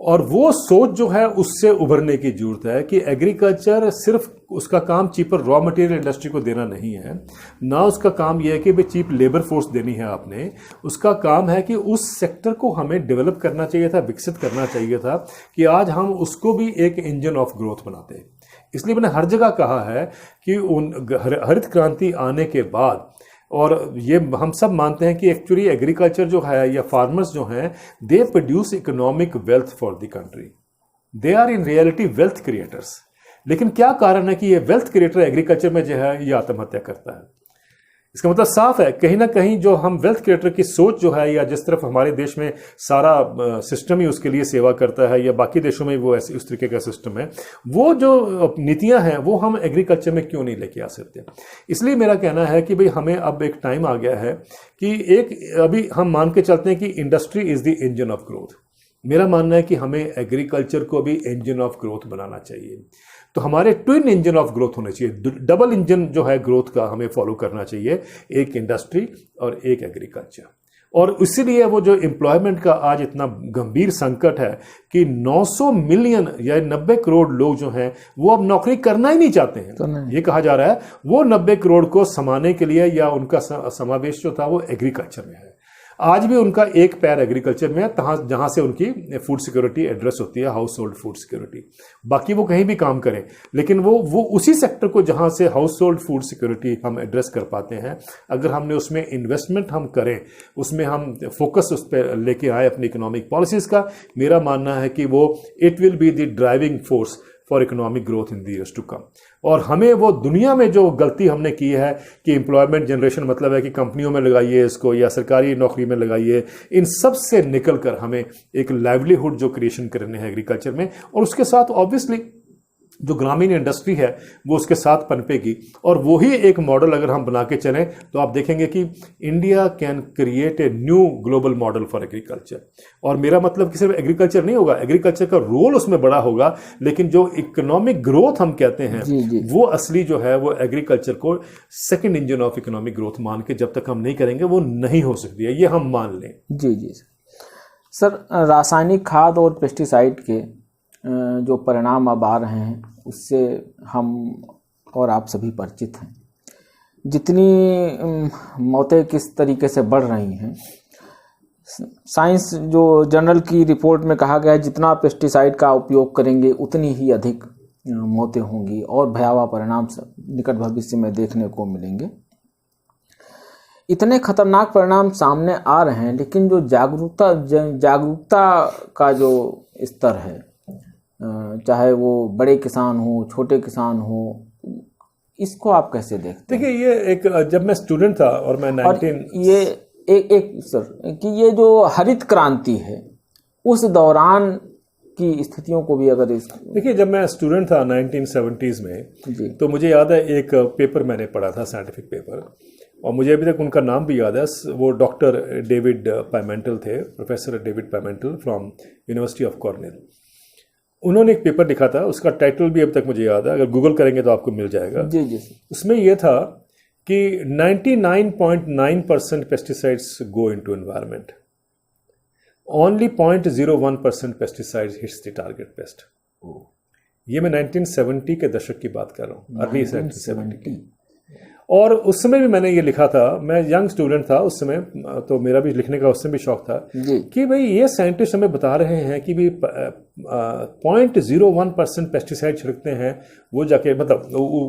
और वो सोच जो है उससे उभरने की जरूरत है कि एग्रीकल्चर सिर्फ उसका काम चीपर रॉ मटेरियल इंडस्ट्री को देना नहीं है, ना उसका काम यह है कि भाई चीप लेबर फोर्स देनी है आपने, उसका काम है कि उस सेक्टर को हमें डेवलप करना चाहिए था, विकसित करना चाहिए था कि आज हम उसको भी एक इंजन ऑफ ग्रोथ बनाते हैं। इसलिए मैंने हर जगह कहा है कि हरित क्रांति आने के बाद, और ये हम सब मानते हैं कि एक्चुअली एग्रीकल्चर जो है या फार्मर्स जो हैं, they produce economic wealth for the country, they are in reality wealth creators. लेकिन क्या कारण है कि ये वेल्थ क्रिएटर एग्रीकल्चर में जो है ये आत्महत्या करता है? इसका मतलब साफ है, कहीं ना कहीं जो हम वेल्थ क्रिएटर की सोच जो है, या जिस तरफ हमारे देश में सारा सिस्टम ही उसके लिए सेवा करता है, या बाकी देशों में वो ऐसे उस तरीके का सिस्टम है, वो जो नीतियां हैं वो हम एग्रीकल्चर में क्यों नहीं लेके आ सकते? इसलिए मेरा कहना है कि भाई हमें अब एक टाइम आ गया है कि अभी हम मान के चलते हैं कि industry is the engine of growth. मेरा मानना है कि हमें एग्रीकल्चर को भी इंजन ऑफ ग्रोथ बनाना चाहिए। तो हमारे ट्विन इंजन ऑफ ग्रोथ होने चाहिए, डबल इंजन जो है ग्रोथ का हमें फॉलो करना चाहिए, एक इंडस्ट्री और एक एग्रीकल्चर। और इसीलिए वो जो एम्प्लॉयमेंट का आज इतना गंभीर संकट है कि 900 मिलियन या 90 करोड़ लोग जो हैं वो अब नौकरी करना ही नहीं चाहते हैं। तो ये कहा जा रहा है वो 90 करोड़ को समाने के लिए या उनका समावेश जो था वो एग्रीकल्चर में है। आज भी उनका एक पैर एग्रीकल्चर में है, जहां से उनकी फूड सिक्योरिटी एड्रेस होती है, हाउस होल्ड फूड सिक्योरिटी। बाकी वो कहीं भी काम करें, लेकिन वो उसी सेक्टर को जहां से हाउस होल्ड फूड सिक्योरिटी हम एड्रेस कर पाते हैं, अगर हमने उसमें इन्वेस्टमेंट हम करें, उसमें हम फोकस उस पर लेके आए अपनी इकोनॉमिक पॉलिसीज का, मेरा मानना है कि वो it will be the driving force for economic growth in the years to come. और हमें वो दुनिया में जो गलती हमने की है कि एम्प्लॉयमेंट जनरेशन मतलब है कि कंपनियों में लगाइए इसको या सरकारी नौकरी में लगाइए, इन सब से निकल कर हमें एक लाइवलीहुड जो क्रिएशन करने हैं एग्रीकल्चर में, और उसके साथ ऑब्वियसली जो ग्रामीण इंडस्ट्री है वो उसके साथ पनपेगी, और वही एक मॉडल अगर हम बना के चलें तो आप देखेंगे कि India can create a new global model for agriculture. और मेरा मतलब कि सिर्फ एग्रीकल्चर नहीं होगा, एग्रीकल्चर का रोल उसमें बड़ा होगा, लेकिन जो इकोनॉमिक ग्रोथ हम कहते हैं वो असली जो है वो एग्रीकल्चर को second engine of economic growth मान के जब तक हम नहीं करेंगे वो नहीं हो सकती है, ये हम मान लें। जी जी सर, रासायनिक खाद और पेस्टिसाइड के जो परिणाम अब आ रहे हैं उससे हम और आप सभी परिचित हैं। जितनी मौतें किस तरीके से बढ़ रही हैं, साइंस जो जर्नल की रिपोर्ट में कहा गया है जितना पेस्टिसाइड का उपयोग करेंगे उतनी ही अधिक मौतें होंगी और भयावह परिणाम निकट भविष्य में देखने को मिलेंगे। इतने खतरनाक परिणाम सामने आ रहे हैं, लेकिन जो जागरूकता का जो स्तर है, चाहे वो बड़े किसान हो छोटे किसान हो, इसको आप कैसे देखते हैं? देखिए, ये एक जब मैं स्टूडेंट था और मैं 19 ये एक सर कि ये जो हरित क्रांति है उस दौरान की स्थितियों को भी अगर देखिए, जब मैं स्टूडेंट था 1970s में तो मुझे याद है एक पेपर मैंने पढ़ा था, साइंटिफिक पेपर, और मुझे अभी तक उनका नाम भी याद है। वो डॉक्टर डेविड पाइमेंटल थे, professor David Pimentel from university of Cornell. उन्होंने एक पेपर लिखा था, उसका टाइटल भी अब तक मुझे याद है, अगर गूगल करेंगे तो आपको मिल जाएगा। जी जी। उसमें यह था कि 99.9% pesticides go into environment, only 0.01% pesticides hits the target paste. ये मैं 1970 के दशक की बात कर रहा हूँ, अर्ली 1970 की। और उस समय भी मैंने ये लिखा था, मैं यंग स्टूडेंट था उस समय, तो मेरा भी लिखने का उस समय भी शौक था कि भाई ये साइंटिस्ट हमें बता रहे हैं कि भी 0.01% पेस्टिसाइड छिड़कते हैं वो जाके मतलब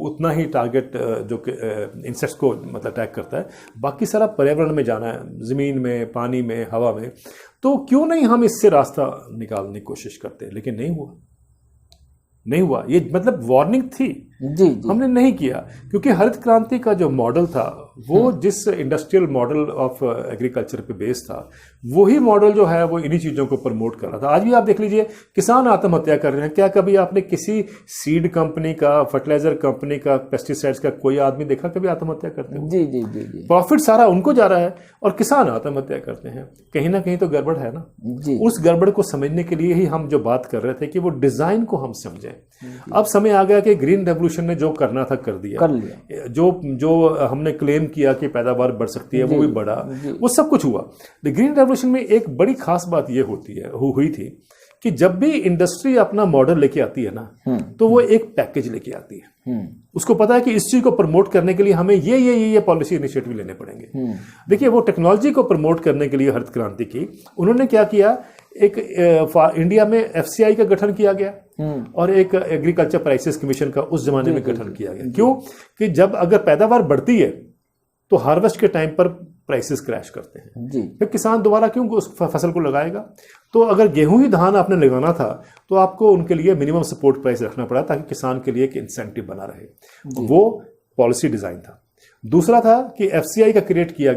उतना ही टारगेट जो इंसेक्ट्स को मतलब अटैक करता है, बाकी सारा पर्यावरण में जाना है, ज़मीन में, पानी में, हवा में, तो क्यों नहीं हम इससे रास्ता निकालने की कोशिश करते। लेकिन नहीं हुआ। ये मतलब वार्निंग थी जी। हमने नहीं किया, क्योंकि हरित क्रांति का जो मॉडल था वो जिस इंडस्ट्रियल मॉडल ऑफ एग्रीकल्चर पे बेस्ड था, वही मॉडल जो है वो इन्हीं चीज़ों को प्रमोट कर रहा था। आज भी आप देख लीजिए, किसान आत्महत्या कर रहे हैं। क्या कभी आपने किसी सीड कंपनी का, फर्टिलाइजर कंपनी का, पेस्टिसाइड्स का कोई आदमी देखा कभी आत्महत्या करते हैं? जी जी जी जी। प्रॉफिट सारा उनको जा रहा है और किसान आत्महत्या करते हैं। कहीं ना कहीं तो गड़बड़ है ना जी। उस गड़बड़ को समझने के लिए ही हम जो बात कर रहे थे कि वो डिजाइन को हम समझें। अब समय आ गया कि ग्रीन रेवोल्यूशन ने जो करना था कर लिया। जो हमने क्लेम किया कि पैदावार बढ़ सकती है वो भी बढ़ा, वो सब कुछ हुआ। ग्रीन रेवोल्यूशन में एक बड़ी खास बात ये हुई थी कि जब भी इंडस्ट्री अपना मॉडल लेके आती है ना, तो वो एक पैकेज लेके आती है। उसको पता है कि इस चीज को प्रमोट करने के लिए हमें ये पॉलिसी इनिशिएटिव लेने पड़ेंगे। देखिए, वो टेक्नोलॉजी को प्रमोट करने के लिए हरित क्रांति की उन्होंने क्या किया, एक इंडिया में FCI का गठन किया गया और एक एग्रीकल्चर प्राइसेस कमीशन का उस जमाने में गठन किया गया। क्यों? कि जब अगर पैदावार बढ़ती है तो हार्वेस्ट के टाइम पर प्राइसेस क्रैश करते हैं जी। फिर किसान दोबारा क्यों उस फसल को लगाएगा? तो अगर गेहूं ही धान आपने लगाना था तो आपको उनके लिए मिनिमम सपोर्ट प्राइस रखना पड़ा ताकि किसान के लिए एक इंसेंटिव बना रहे। वो पॉलिसी डिजाइन था। दूसरा था कि FCI क्रिएट किया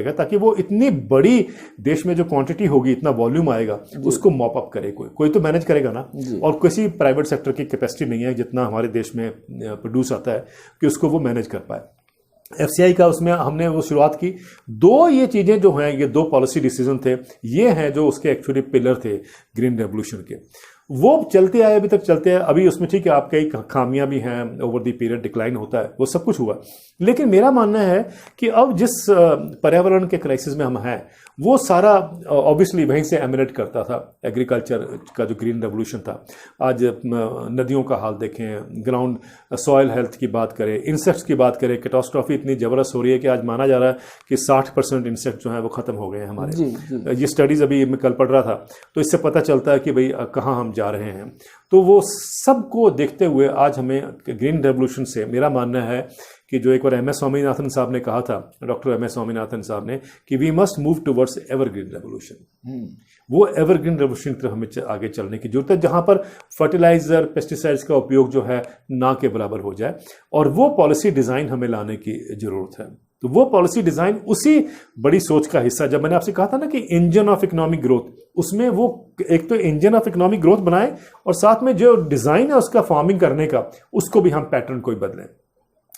गया ताकि वो इतनी बड़ी देश में जो क्वांटिटी होगी, इतना वॉल्यूम आएगा, उसको मॉप अप करे। कोई तो मैनेज करेगा ना, और किसी प्राइवेट सेक्टर की कैपेसिटी नहीं है जितना हमारे देश में प्रोड्यूस आता है कि उसको वो मैनेज कर पाए। FCI का उसमें हमने वो शुरुआत की। ये चीजें जो हैं, ये 2 पॉलिसी डिसीजन थे, ये हैं जो उसके एक्चुअली पिलर थे ग्रीन रेवोल्यूशन के। वो चलते आए, अभी तक चलते हैं। अभी उसमें ठीक है, आपके खामियां भी हैं, ओवर द पीरियड डिक्लाइन होता है, वो सब कुछ हुआ। लेकिन मेरा मानना है कि अब जिस पर्यावरण के क्राइसिस में हम हैं, वो सारा ऑब्वियसली वहीं से एमिनेट करता था। एग्रीकल्चर का जो ग्रीन रेवोल्यूशन था, आज नदियों का हाल देखें, ग्राउंड सॉइल हेल्थ की बात करें, इंसेक्ट्स की बात करें, कैटास्ट्रॉफी इतनी ज़बरदस्त हो रही है कि आज माना जा रहा है कि 60% इंसेक्ट जो है वो खत्म हो गए हैं हमारे। जी। ये स्टडीज़ अभी मैं कल पढ़ रहा था, तो इससे पता चलता है कि भाई कहाँ हम जा रहे हैं। तो वो सबको देखते हुए आज हमें ग्रीन रेवोल्यूशन से, मेरा मानना है कि जो एक बार MS स्वामीनाथन साहब ने कहा था, डॉक्टर MS स्वामीनाथन साहब ने, कि we must move towards evergreen revolution. वो एवरग्रीन रेवोल्यूशन की तरफ हमें आगे चलने की जरूरत है, जहां पर फर्टिलाइजर, पेस्टिसाइड्स का उपयोग जो है ना के बराबर हो जाए, और वो पॉलिसी डिजाइन हमें लाने की जरूरत है। तो वो पॉलिसी डिजाइन उसी बड़ी सोच का हिस्सा, जब मैंने आपसे कहा था ना कि इंजन ऑफ इकोनॉमिक ग्रोथ, उसमें वो एक तो इंजन ऑफ इकोनॉमिक ग्रोथ बनाए और साथ में जो डिजाइन है उसका फार्मिंग करने का, उसको भी हम पैटर्न को ही बदलें,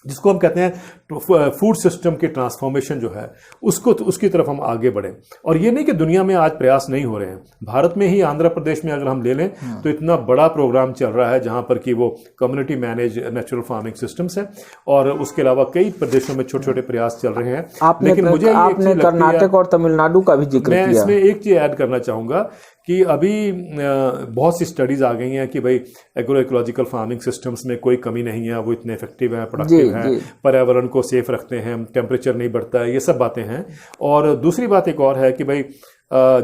जिसको हम कहते हैं फूड सिस्टम की ट्रांसफॉर्मेशन जो है उसको, उसकी तरफ हम आगे बढ़ें। और ये नहीं कि दुनिया में आज प्रयास नहीं हो रहे हैं, भारत में ही आंध्र प्रदेश में अगर हम ले लें तो इतना बड़ा प्रोग्राम चल रहा है जहां पर कि वो community manage natural farming systems है, और उसके अलावा कई प्रदेशों में छोटे छोटे प्रयास चल रहे हैं। लेकिन मुझे आपने कर्नाटक और तमिलनाडु का भी जिक्र किया। मैं इसमें एक चीज ऐड करना चाहूंगा कि अभी बहुत सी स्टडीज आ गई हैं कि भाई एग्रो इकोलॉजिकल फार्मिंग सिस्टम्स में कोई कमी नहीं है, वो इतने इफेक्टिव हैं, प्रोडक्टिव हैं, पर्यावरण को सेफ रखते हैं, टेम्परेचर नहीं बढ़ता है, ये सब बातें हैं। और दूसरी बात एक और है कि भाई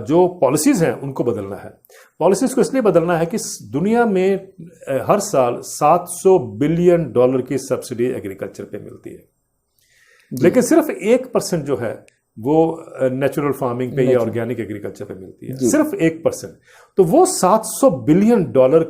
जो पॉलिसीज हैं उनको बदलना है। पॉलिसीज को इसलिए बदलना है कि दुनिया में हर साल $700 बिलियन की सब्सिडी एग्रीकल्चर पे मिलती है, लेकिन सिर्फ 1% जो है वो नेचुरल फार्मिंग पे या ऑर्गेनिक एग्रीकल्चर पे मिलती है, सिर्फ 1%। तो वो $700 बिलियन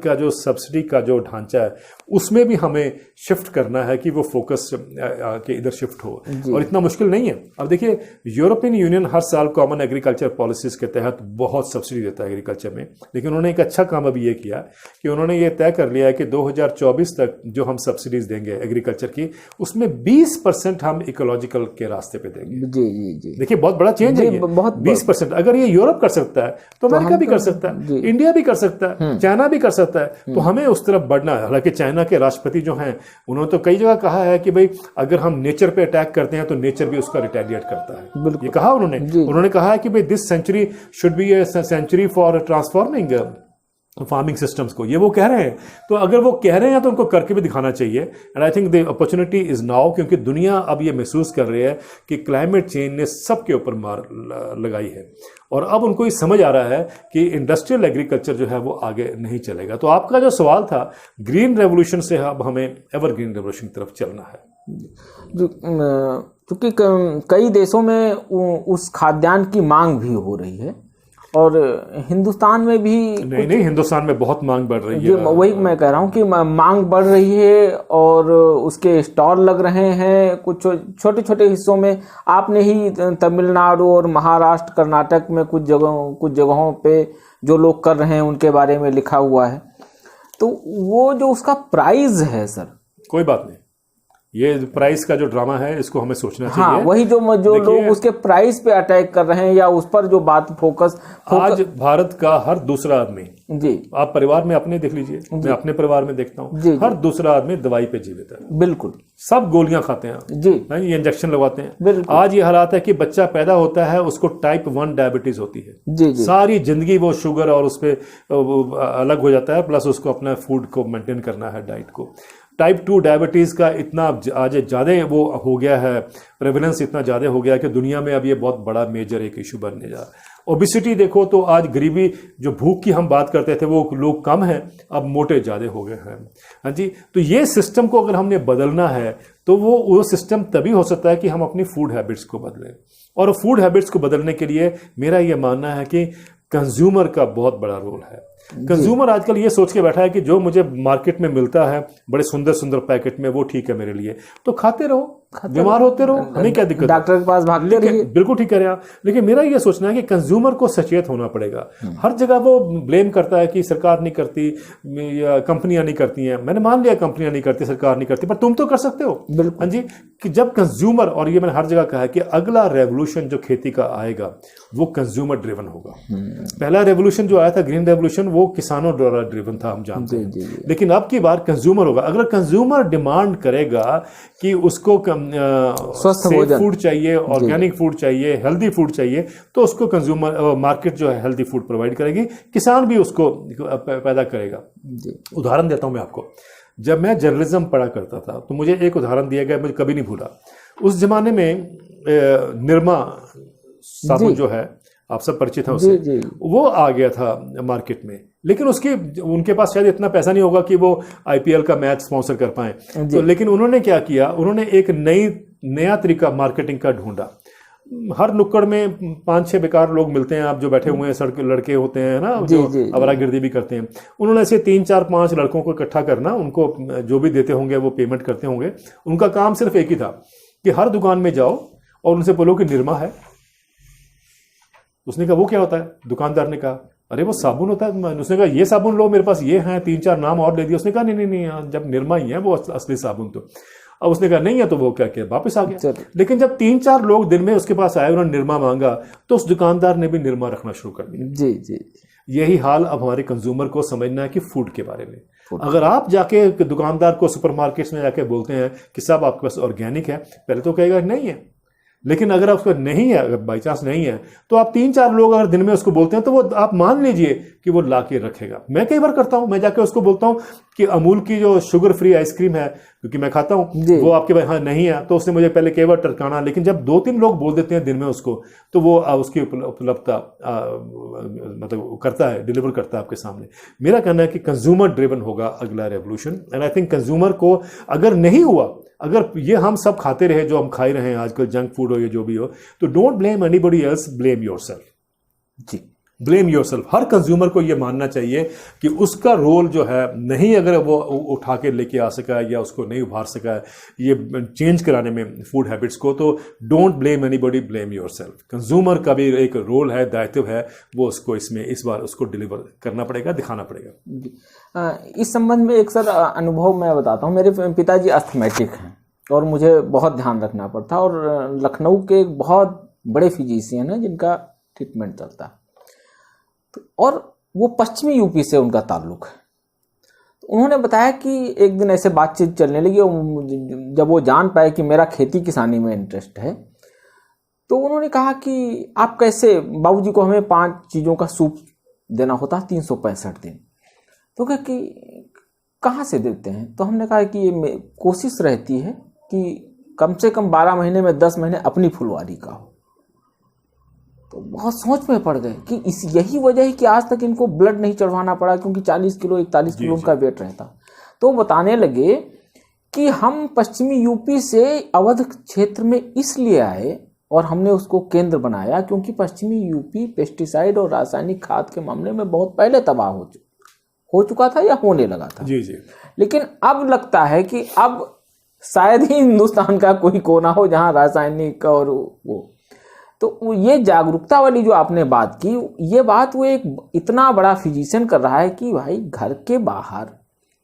का जो सब्सिडी का जो ढांचा है उसमें भी हमें शिफ्ट करना है कि वो फोकस के इधर शिफ्ट हो, और इतना मुश्किल नहीं है। अब देखिए, यूरोपियन यूनियन हर साल कॉमन एग्रीकल्चर पॉलिसीज के तहत बहुत सब्सिडी देता है एग्रीकल्चर में, लेकिन उन्होंने एक अच्छा काम अभी ये किया कि उन्होंने ये तय कर लिया है कि 2024 तक जो हम सब्सिडीज देंगे एग्रीकल्चर की, उसमें 20% हम इकोलॉजिकल के रास्ते पे देंगे। जी। देखिए बहुत बड़ा चेंज है ये, 20%। अगर ये यूरोप कर सकता है तो अमेरिका भी कर सकता है, इंडिया भी कर सकता है, चाइना भी कर सकता है। तो हमें उस तरफ बढ़ना है। हालांकि चाइना के राष्ट्रपति जो हैं उन्होंने तो कई जगह कहा है कि भाई अगर हम नेचर पे अटैक करते हैं तो नेचर भी उसका रिटेलिएट करता है, ये कहा उन्होंने कहा है कि भाई this century should be a century for transforming farming systems को, ये वो कह रहे हैं। तो अगर वो कह रहे हैं तो उनको करके भी दिखाना चाहिए। And I think the opportunity is now, क्योंकि दुनिया अब ये महसूस कर रही है कि क्लाइमेट चेंज ने सबके ऊपर मार लगाई है, और अब उनको ये समझ आ रहा है कि इंडस्ट्रियल एग्रीकल्चर जो है वो आगे नहीं चलेगा। तो आपका जो सवाल था, ग्रीन रेवोल्यूशन से अब हमें एवरग्रीन रेवोल्यूशन की तरफ चलना है। क्योंकि कई देशों में उस खाद्यान्न की मांग भी हो रही है, और हिंदुस्तान में भी नहीं, हिंदुस्तान में बहुत मांग बढ़ रही है। वही मैं कह रहा हूँ कि मांग बढ़ रही है और उसके स्टॉल लग रहे हैं कुछ छोटे छोटे हिस्सों में। आपने ही तमिलनाडु और महाराष्ट्र, कर्नाटक में कुछ जगहों पे जो लोग कर रहे हैं उनके बारे में लिखा हुआ है। तो वो जो उसका प्राइस है सर, कोई बात नहीं, ये प्राइस का जो ड्रामा है इसको हमें सोचना चाहिए। हाँ, वही जो लोग उसके प्राइस पे अटैक कर रहे हैं या उस पर जो बात फोकस आज भारत का हर दूसरा आदमी, जी आप परिवार में अपने देख लीजिए, मैं अपने परिवार में देखता हूँ, हर दूसरा आदमी दवाई पे जीवित है। बिल्कुल, सब गोलियां खाते हैं जी, ये इंजेक्शन लगवाते हैं। आज ये हालात है कि बच्चा पैदा होता है उसको टाइप 1 डायबिटीज होती है, जी, सारी जिंदगी वो शुगर और उस पर अलग हो जाता है, प्लस उसको अपना फूड को मेंटेन करना है, डाइट को। टाइप 2 डायबिटीज़ का इतना आज ज़्यादा वो हो गया है, प्रेवलेंस इतना ज़्यादा हो गया है कि दुनिया में अब ये बहुत बड़ा मेजर एक इशू बनने जा रहा है। ओबिसिटी देखो तो आज गरीबी, जो भूख की हम बात करते थे वो लोग कम हैं, अब मोटे ज़्यादा हो गए हैं। हाँ जी, तो ये सिस्टम को अगर हमने बदलना है तो वो सिस्टम तभी हो सकता है कि हम अपनी फूड हैबिट्स को बदलें। और फूड हैबिट्स को बदलने के लिए मेरा ये मानना है कि कंज्यूमर का बहुत बड़ा रोल है। कंज्यूमर आजकल ये सोच के बैठा है कि जो मुझे मार्केट में मिलता है बड़े सुंदर सुंदर पैकेट में, वो ठीक है मेरे लिए, तो खाते रहो, बीमार होते रहो, हमें क्या दिक्कत, डॉक्टर के पास भागते रहिए। बिल्कुल ठीक कह रहे हैं आप। लेकिन मेरा ये सोचना है कि कंज्यूमर को सचेत होना पड़ेगा। हर जगह वो ब्लेम करता है कि सरकार नहीं करती या कंपनियां नहीं करती हैं। मैंने मान लिया कंपनियां नहीं करती, सरकार नहीं करती, पर तुम तो कर सकते हो। हाँ जी, कि जब कंज्यूमर, और ये मैंने हर जगह कहा है कि अगला रेवोल्यूशन जो खेती का आएगा वो कंज्यूमर ड्रिवन होगा। पहला रेवोल्यूशन जो आया था ग्रीन रेवोल्यूशन, वो किसानों द्वारा ड्रिवन था, हम जानते हैं। लेकिन अब की बार कंज्यूमर होगा। अगर कंज्यूमर डिमांड करेगा कि उसको स्वस्थ फूड चाहिए, ऑर्गेनिक फूड चाहिए, हेल्दी फूड चाहिए, तो उसको कंज्यूमर मार्केट जो है हेल्दी फूड प्रोवाइड करेगी, किसान भी उसको पैदा करेगा। उदाहरण देता हूं मैं आपको। जब मैं जर्नलिज्म पढ़ा करता था तो मुझे एक उदाहरण दिया गया, मुझे कभी नहीं भूला। उस जमाने में निरमा साबुन जो है, आप सब परिचित हैं उससे, वो आ गया था मार्केट में, लेकिन उनके पास शायद इतना पैसा नहीं होगा कि वो आईपीएल का मैच स्पॉन्सर कर पाए। तो लेकिन उन्होंने क्या किया, उन्होंने एक नया तरीका मार्केटिंग का ढूंढा। हर नुक्कड़ में 5-6 बेकार लोग मिलते हैं, आप जो बैठे हुए हैं, सड़क लड़के होते हैं ना, जो अवारागिर्दी भी करते हैं। उन्होंने ऐसे 3-4-5 लड़कों को इकट्ठा करना, उनको जो भी देते होंगे वो पेमेंट करते होंगे। उनका काम सिर्फ एक ही था कि हर दुकान में जाओ, और उनसे बोलो कि निरमा है। उसने कहा वो क्या होता है? दुकानदार ने कहा अरे वो साबुन होता है। उसने कहा ये साबुन लो, मेरे पास ये हैं, 3-4 नाम और ले दिया। उसने कहा नहीं नहीं नहीं, जब निरमा ही है वो असली साबुन। तो अब उसने कहा नहीं है, तो वो क्या किया, वापस आ गया। लेकिन जब 3-4 लोग दिन में उसके पास आए, उन्होंने निरमा मांगा, तो उस दुकानदार ने भी निरमा रखना शुरू कर दिया। जी जी। यही हाल अब हमारे कंज्यूमर को समझना है कि फूड के बारे में। अगर आप जाके दुकानदार को सुपरमार्केट्स में जाके बोलते हैं कि साहब आपके पास ऑर्गेनिक है, पहले तो कहेगा नहीं है। लेकिन अगर आपको नहीं है, अगर बाई चांस नहीं है, तो आप 3-4 लोग अगर दिन में उसको बोलते हैं, तो वो आप मान लीजिए कि वो ला के रखेगा। मैं कई बार करता हूं, मैं जाके उसको बोलता हूं कि अमूल की जो शुगर फ्री आइसक्रीम है, क्योंकि मैं खाता हूं, वो आपके पास हाँ नहीं है, तो उसने मुझे पहले कई बार टरकाना। लेकिन जब 2-3 लोग बोल देते हैं दिन में उसको, तो वो उसकी उपलब्धता मतलब करता है, डिलीवर करता है आपके सामने। मेरा कहना है कि कंज्यूमर ड्रिवन होगा अगला revolution. And I think consumer को अगर नहीं हुआ, अगर ये हम सब खाते रहे जो हम खाई रहे हैं आजकल, जंक फूड हो या जो भी हो, तो don't blame anybody else, blame yourself. जी, ब्लेम योरसेल्फ। हर कंज्यूमर को ये मानना चाहिए कि उसका रोल जो है, नहीं अगर वो उठा के लेके आ सका है या उसको नहीं उभार सका है ये चेंज कराने में फूड हैबिट्स को, तो don't blame anybody, blame yourself. Consumer का भी एक रोल है, दायित्व है, वो उसको इसमें इस बार उसको डिलीवर करना पड़ेगा, दिखाना पड़ेगा। इस संबंध में एक सर अनुभव मैं बताता हूँ। मेरे पिताजी अस्थमैटिक हैं और मुझे बहुत ध्यान रखना पड़ता, और लखनऊ के एक बहुत बड़े फिजिशियन हैं जिनका ट्रीटमेंट चलता है, और वो पश्चिमी यूपी से उनका ताल्लुक है। तो उन्होंने बताया कि एक दिन ऐसे बातचीत चलने लगी, जब वो जान पाए कि मेरा खेती किसानी में इंटरेस्ट है, तो उन्होंने कहा कि आप कैसे, बाबूजी को हमें 5 चीज़ों का सूप देना होता 365 दिन। तो कहा कि कहाँ से देते हैं? तो हमने कहा कि ये कोशिश रहती है कि कम से कम 12 महीने में 10 महीने अपनी फुलवारी का हो। तो बहुत सोच में पड़ गए कि यही वजह है कि आज तक इनको ब्लड नहीं चढ़वाना पड़ा, क्योंकि 40 किलो 41 किलो उनका वेट रहता। तो बताने लगे कि हम पश्चिमी यूपी से अवध क्षेत्र में इसलिए आए और हमने उसको केंद्र बनाया क्योंकि पश्चिमी यूपी पेस्टिसाइड और रासायनिक खाद के मामले में बहुत पहले तबाह हो चुका था या होने लगा था। जी जी। लेकिन अब लगता है कि अब शायद ही हिंदुस्तान का कोई कोना हो जहां रासायनिक और वो, तो ये जागरूकता वाली जो आपने बात की, ये बात वो एक इतना बड़ा फिजिशियन कर रहा है कि भाई घर के बाहर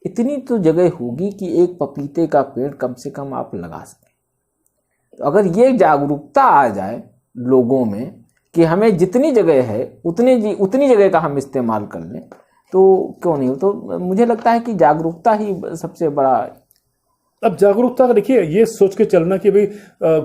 इतनी तो जगह होगी कि एक पपीते का पेड़ कम से कम आप लगा सकें। तो अगर ये जागरूकता आ जाए लोगों में कि हमें जितनी जगह है उतनी जगह का हम इस्तेमाल कर लें, तो क्यों नहीं हो। तो मुझे लगता है कि जागरूकता ही सबसे बड़ा। अब जागरूकता देखिए, ये सोच के चलना कि भाई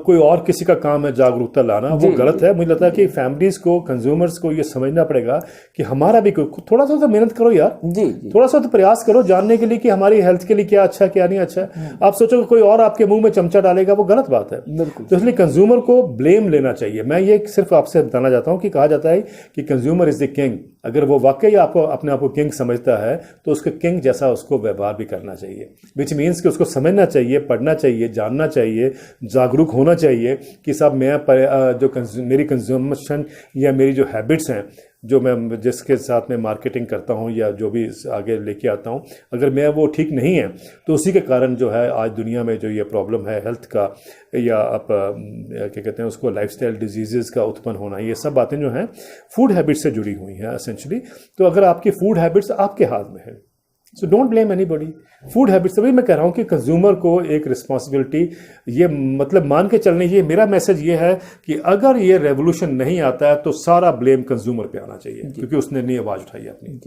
कोई और किसी का काम है जागरूकता लाना, वो गलत है। मुझे लगता है कि फैमिलीज को, कंज्यूमर्स को ये समझना पड़ेगा कि हमारा भी थोड़ा सा तो मेहनत करो यार। जी। थोड़ा सा तो प्रयास करो जानने के लिए कि हमारी हेल्थ के लिए क्या अच्छा क्या नहीं अच्छा। आप सोचो कोई और आपके मुंह में चमचा डालेगा, वो गलत बात है। तो इसलिए कंज्यूमर को ब्लेम लेना चाहिए। मैं ये सिर्फ आपसे बताना चाहता हूँ कि कहा जाता है कि कंज्यूमर इज द किंग। अगर वो वाकई आपको अपने आप को किंग समझता है, तो उसके किंग जैसा उसको व्यवहार भी करना चाहिए। विच मीन्स कि उसको समझना चाहिए, पढ़ना चाहिए, जानना चाहिए, जागरूक होना चाहिए कि साहब मैं जो मेरी कंज्यूमेशन या मेरी जो हैबिट्स हैं, जो मैं जिसके साथ में मार्केटिंग करता हूं या जो भी आगे लेके आता हूं, अगर मैं वो ठीक नहीं है, तो उसी के कारण जो है आज दुनिया में जो ये प्रॉब्लम है हेल्थ का, या आप क्या कहते हैं उसको, लाइफस्टाइल डिजीज़ का उत्पन्न होना, ये सब बातें जो हैं फूड हैबिट्स से जुड़ी हुई हैं एसेंशली। तो अगर आपकी फूड हैबिट्स आपके हाथ में है, so don't blame anybody. Food habits, तभी मैं कह रहा हूँ कि कंज्यूमर को एक रिस्पॉन्सिबिलिटी, ये मतलब मान के चलने, ये मेरा मैसेज ये है कि अगर ये रेवोल्यूशन नहीं आता है तो सारा ब्लेम कंज्यूमर पे आना चाहिए, क्योंकि उसने नहीं आवाज़ उठाई अपनी।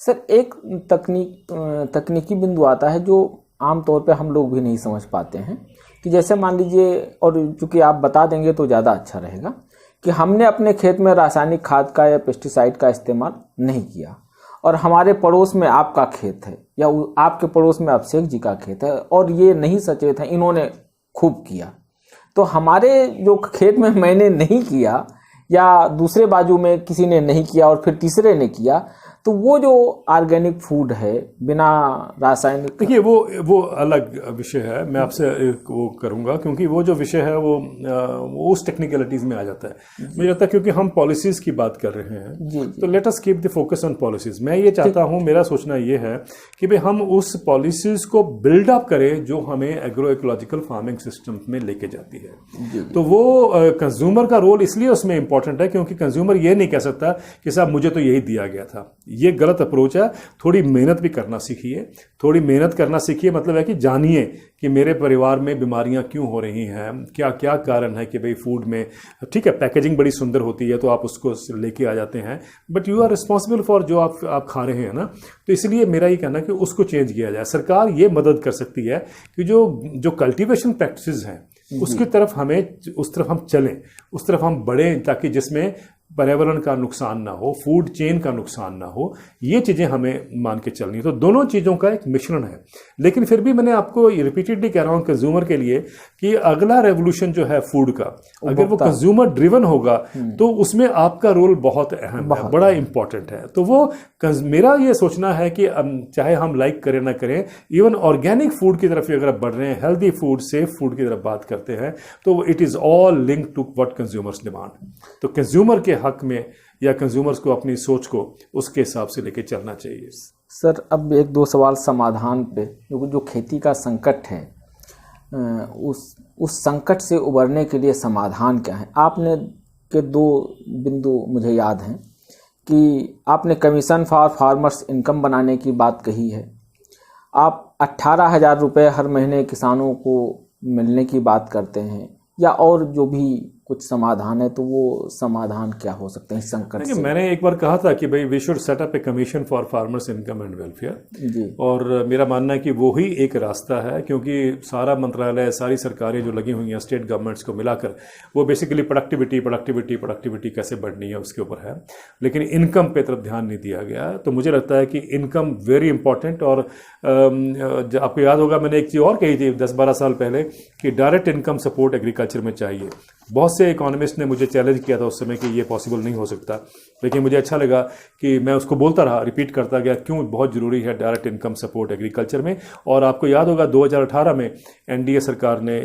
सर, एक तकनीकी बिंदु आता है जो आमतौर पे हम लोग भी नहीं समझ पाते हैं, कि जैसे मान लीजिए, और चूँकि आप बता देंगे तो ज़्यादा अच्छा रहेगा, कि हमने अपने खेत में रासायनिक खाद का या पेस्टिसाइड का इस्तेमाल नहीं किया, और हमारे पड़ोस में आपका खेत है या आपके पड़ोस में अभिषेक जी का खेत है, और ये नहीं सचेत है, इन्होंने खूब किया। तो हमारे जो खेत में मैंने नहीं किया या दूसरे बाजू में किसी ने नहीं किया और फिर तीसरे ने किया, तो वो जो ऑर्गेनिक फूड है बिना रासायनिक, देखिए वो अलग विषय है, मैं आपसे वो करूंगा, क्योंकि वो जो विषय है वो उस टेक्निकलिटीज में आ जाता है। मुझे लगता है क्योंकि हम पॉलिसीज की बात कर रहे हैं, तो let us keep the focus on policies. मैं ये चाहता हूं, मेरा सोचना ये है कि भाई हम उस पॉलिसीज को बिल्ड अप करें जो हमें एग्रो इकोलॉजिकल फार्मिंग सिस्टम में लेके जाती है। तो वो कंज्यूमर का रोल इसलिए उसमें इंपॉर्टेंट है क्योंकि कंज्यूमर ये नहीं कह सकता कि साहब मुझे तो यही दिया गया था। ये गलत अप्रोच है। थोड़ी मेहनत भी करना सीखिए, थोड़ी मेहनत करना सीखिए, मतलब है कि जानिए कि मेरे परिवार में बीमारियां क्यों हो रही हैं, क्या क्या कारण है कि भाई फूड में, ठीक है पैकेजिंग बड़ी सुंदर होती है तो आप उसको लेके आ जाते हैं, but you are responsible for जो आप खा रहे हैं ना। तो इसलिए मेरा ये कहना है कि उसको चेंज किया जाए। सरकार ये मदद कर सकती है कि जो कल्टीवेशन प्रैक्टिसेस हैं उसकी तरफ उस तरफ हम चलें, उस तरफ हम बढ़ें, ताकि जिसमें पर्यावरण का नुकसान ना हो, फूड चेन का नुकसान ना हो, ये चीज़ें हमें मान के चलनी है। तो दोनों चीज़ों का एक मिश्रण है। लेकिन फिर भी मैंने आपको रिपीटेडली कह रहा हूँ कंज्यूमर के लिए कि अगला रेवोल्यूशन जो है फूड का, अगर वो कंज्यूमर ड्रिवन होगा तो उसमें आपका रोल बहुत अहम है, बड़ा इंपॉर्टेंट है। तो वो मेरा ये सोचना है कि चाहे हम लाइक करें ना करें, इवन ऑर्गेनिक फूड की तरफ अगर बढ़ रहे हैं, हेल्दी फूड, सेफ फूड की तरफ बात करते हैं, तो it is all link to what consumers demand. तो कंज्यूमर के हक में या कंज्यूमर्स को अपनी सोच को उसके हिसाब से लेके चलना चाहिए। सर अब एक दो सवाल समाधान पे, जो खेती का संकट है उस संकट से उबरने के लिए समाधान क्या है? आपने के दो बिंदु मुझे याद हैं कि आपने कमीशन फॉर फार्मर्स इनकम बनाने की बात कही है, आप 18,000 रुपये हर महीने किसानों को मिलने की बात करते हैं, या और जो भी कुछ समाधान है, तो वो समाधान क्या हो सकते हैं इस संकट से? मैंने एक बार कहा था कि भाई we should set up a commission for farmers income and welfare, और मेरा मानना है कि वो ही एक रास्ता है, क्योंकि सारा मंत्रालय, सारी सरकारें जो लगी हुई हैं स्टेट गवर्नमेंट्स को मिलाकर, वो बेसिकली प्रोडक्टिविटी कैसे बढ़नी है उसके ऊपर है, लेकिन इनकम पे तरफ ध्यान नहीं दिया गया। तो मुझे लगता है कि इनकम वेरी इंपॉर्टेंट। और आपको याद होगा मैंने एक चीज़ और कही थी 10-12 साल पहले कि डायरेक्ट इनकम सपोर्ट एग्रीकल्चर में चाहिए। बहुत से इकोनॉमिस्ट ने मुझे चैलेंज किया था उस समय कि ये पॉसिबल नहीं हो सकता, लेकिन मुझे अच्छा लगा कि मैं उसको बोलता रहा, रिपीट करता गया क्यों बहुत ज़रूरी है डायरेक्ट इनकम सपोर्ट एग्रीकल्चर में। और आपको याद होगा 2018 में एनडीए सरकार ने,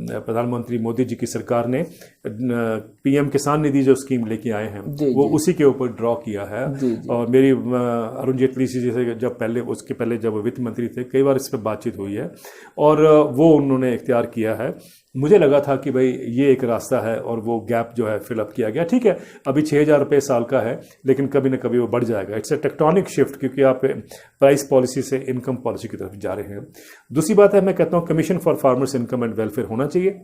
प्रधानमंत्री मोदी जी की सरकार ने पीएम किसान निधि जो स्कीम लेके आए हैं वो उसी के ऊपर ड्रॉ किया है। और मेरी अरुण जेटली जी से उसके पहले जब वित्त मंत्री थे, कई बार इस पर बातचीत हुई है और वो उन्होंने इख्तियार किया है। मुझे लगा था कि भाई ये एक रास्ता है और वो गैप जो है फिलअप किया गया। ठीक है, अभी 6,000 रुपये साल का है, लेकिन कभी ना कभी वो बढ़ जाएगा। इट्स ए टेक्टोनिक शिफ्ट, क्योंकि आप प्राइस पॉलिसी से इनकम पॉलिसी की तरफ जा रहे हैं। दूसरी बात है, मैं कहता हूँ commission for farmers income and welfare होना चाहिए,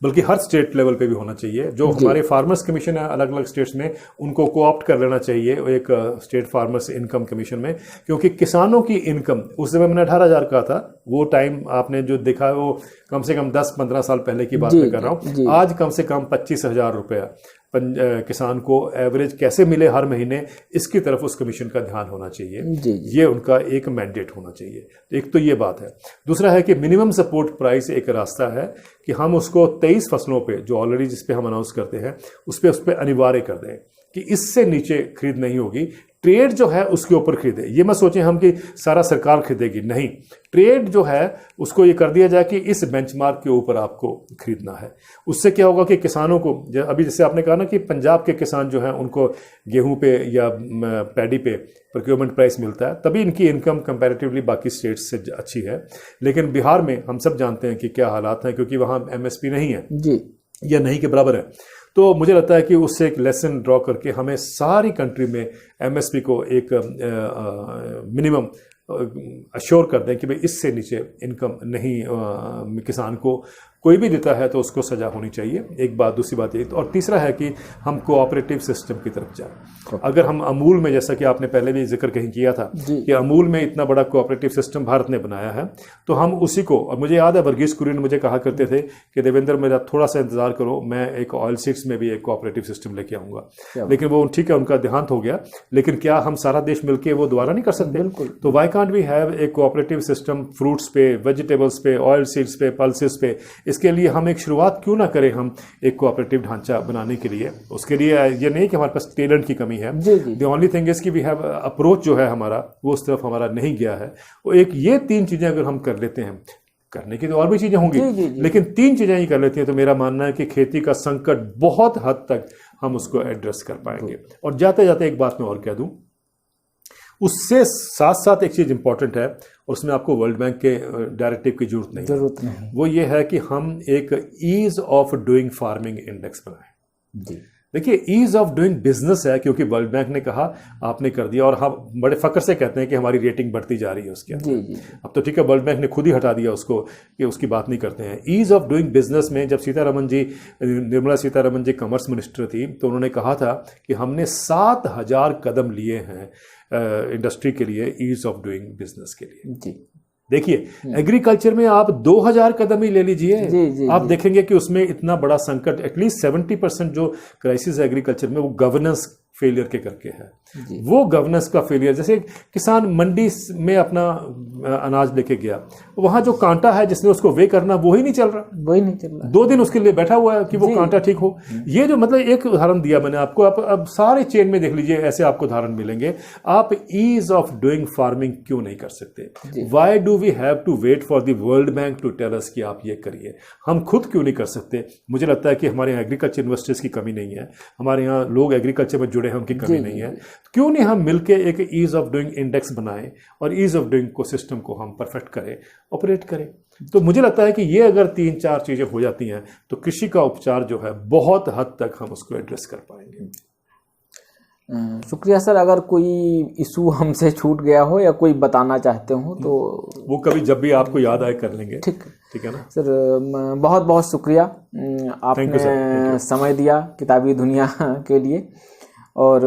बल्कि हर स्टेट लेवल पे भी होना चाहिए। जो हमारे फार्मर्स कमीशन है अलग अलग स्टेट्स में, उनको कोऑप्ट कर लेना चाहिए एक स्टेट फार्मर्स इनकम कमीशन में, क्योंकि किसानों की इनकम, उस समय मैंने 18,000 कहा था, वो टाइम आपने जो देखा वो कम से कम 10-15 साल पहले की बात मैं कर रहा हूँ। आज कम से कम 25,000 रुपया किसान को एवरेज कैसे मिले हर महीने, इसकी तरफ उस कमीशन का ध्यान होना चाहिए। ये उनका एक मैंडेट होना चाहिए। एक तो ये बात है। दूसरा है कि मिनिमम सपोर्ट प्राइस एक रास्ता है कि हम उसको 23 फसलों पे जो ऑलरेडी जिस पे हम अनाउंस करते हैं उस पे अनिवार्य कर दें कि इससे नीचे खरीद नहीं होगी। ट्रेड जो है उसके ऊपर खरीदे। ये मत सोचें हम कि सारा सरकार खरीदेगी, नहीं। ट्रेड जो है उसको ये कर दिया जाए कि इस बेंचमार्क के ऊपर आपको खरीदना है। उससे क्या होगा कि किसानों को, अभी जैसे आपने कहा ना कि पंजाब के किसान जो हैं उनको गेहूं पे या पैडी पे प्रोक्योरमेंट प्राइस मिलता है, तभी इनकी इनकम कंपैरेटिवली बाकी स्टेट्स से अच्छी है। लेकिन बिहार में हम सब जानते हैं कि क्या हालात हैं, क्योंकि वहाँ MSP नहीं है जी, या नहीं के बराबर है। तो मुझे लगता है कि उससे एक लेसन ड्रॉ करके हमें सारी कंट्री में MSP को एक मिनिमम अश्योर कर दें कि भाई इससे नीचे इनकम नहीं किसान को कोई भी देता है तो उसको सजा होनी चाहिए। एक बात। दूसरी बात ये, और तीसरा है कि हम कोऑपरेटिव सिस्टम की तरफ जाएं। अगर हम अमूल में, जैसा कि आपने पहले भी जिक्र कहीं किया था कि अमूल में इतना बड़ा कोऑपरेटिव सिस्टम भारत ने बनाया है, तो हम उसी को, और मुझे याद है वर्गीस कुरियन मुझे कहा करते थे कि देवेंद्र मेरा थोड़ा सा इंतजार करो, मैं एक ऑयल सीड्स में भी एक कोऑपरेटिव सिस्टम लेके आऊंगा। लेकिन वो ठीक है, उनका देहांत हो गया, लेकिन क्या हम सारा देश मिलकर वो दोबारा नहीं कर सकते? बिल्कुल। तो why can't we have a cooperative system fruits पे, वेजिटेबल्स पे, ऑयल सीड्स पे, पल्सेस पे। इसके लिए हम एक शुरुआत क्यों ना करें, हम एक कोऑपरेटिव ढांचा बनाने के लिए। उसके लिए ये नहीं कि हमारे पास टैलेंट की कमी है, द ओनली थिंग इज कि वी हैव अप्रोच जो है हमारा वो उस तरफ हमारा नहीं गया है। वो एक ये 3 चीज़ें अगर हम कर लेते हैं, करने की तो और भी चीज़ें होंगी, लेकिन 3 चीज़ें ही कर लेती हैं तो मेरा मानना है कि खेती का संकट बहुत हद तक हम उसको एड्रेस कर पाएंगे। और जाते जाते एक बात मैं और कह दूं, उससे साथ साथ एक चीज़ इंपॉर्टेंट है, उसमें आपको वर्ल्ड बैंक के डायरेक्टिव की जरूरत नहीं। वो ये है कि हम एक ease of doing farming index बनाएं। देखिए, ईज ऑफ डूइंग बिजनेस है, क्योंकि वर्ल्ड बैंक ने कहा, आपने कर दिया, और हम बड़े फक्र से कहते हैं कि हमारी रेटिंग बढ़ती जा रही है उसके अंदर। अब तो ठीक है, वर्ल्ड बैंक ने खुद ही हटा दिया उसको कि उसकी बात नहीं करते हैं। ईज ऑफ डूइंग बिजनेस में जब निर्मला सीतारमन जी कॉमर्स मिनिस्टर थी तो उन्होंने कहा था कि हमने 7000 कदम लिए हैं इंडस्ट्री के लिए, ईज ऑफ डूइंग बिजनेस के लिए। देखिए, एग्रीकल्चर में आप 2000 कदम ही ले लीजिए, आप देखेंगे कि उसमें इतना बड़ा संकट, एटलीस्ट 70% जो क्राइसिस है एग्रीकल्चर में वो गवर्नेंस फेलियर के करके है। वो गवर्नेंस का फेलियर, जैसे किसान मंडी में अपना अनाज लेके गया, वहां जो कांटा है जिसने उसको वे करना वो ही नहीं चल रहा, 2 दिन उसके लिए बैठा हुआ है कि वो कांटा ठीक हो। ये जो मतलब एक उदाहरण दिया मैंने आपको, अब सारे चेन में देख लीजिए, ऐसे आपको उदाहरण मिलेंगे। आप ईज ऑफ डूइंग फार्मिंग क्यों नहीं कर सकते? Why do we have to wait for the World Bank to tell us कि आप ये करिए? हम खुद क्यों नहीं कर सकते? मुझे लगता है कि हमारे यहाँ एग्रीकल्चर यूनिवर्सिटीज की कमी नहीं है, हमारे यहाँ लोग एग्रीकल्चर में जुड़े हैं उनकी कमी नहीं है। क्यों नहीं हम मिलके एक ईज ऑफ डूइंग इंडेक्स बनाएं और ईज ऑफ डूइंग को सिस्टम को हम परफेक्ट करें, ऑपरेट करें? तो मुझे लगता है कि ये अगर 3-4 चीजें हो जाती हैं तो कृषि का उपचार जो है बहुत हद तक हम उसको एड्रेस कर पाएंगे। शुक्रिया सर। अगर कोई इशू हमसे छूट गया हो या कोई बताना चाहते हो तो वो कभी जब भी आपको याद आए कर लेंगे। ठीक है ना सर, बहुत बहुत शुक्रिया, आपने समय दिया किताबी दुनिया के लिए। और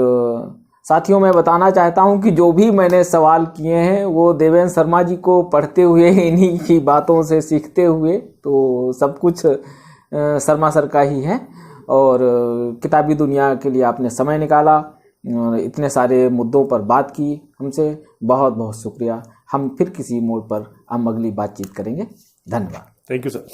साथियों, मैं बताना चाहता हूं कि जो भी मैंने सवाल किए हैं वो देवेंद्र शर्मा जी को पढ़ते हुए, इन्हीं की बातों से सीखते हुए, तो सब कुछ शर्मा सर का ही है। और किताबी दुनिया के लिए आपने समय निकाला और इतने सारे मुद्दों पर बात की हमसे, बहुत बहुत शुक्रिया। हम फिर किसी मोड़ पर हम अगली बातचीत करेंगे। धन्यवाद। Thank you sir.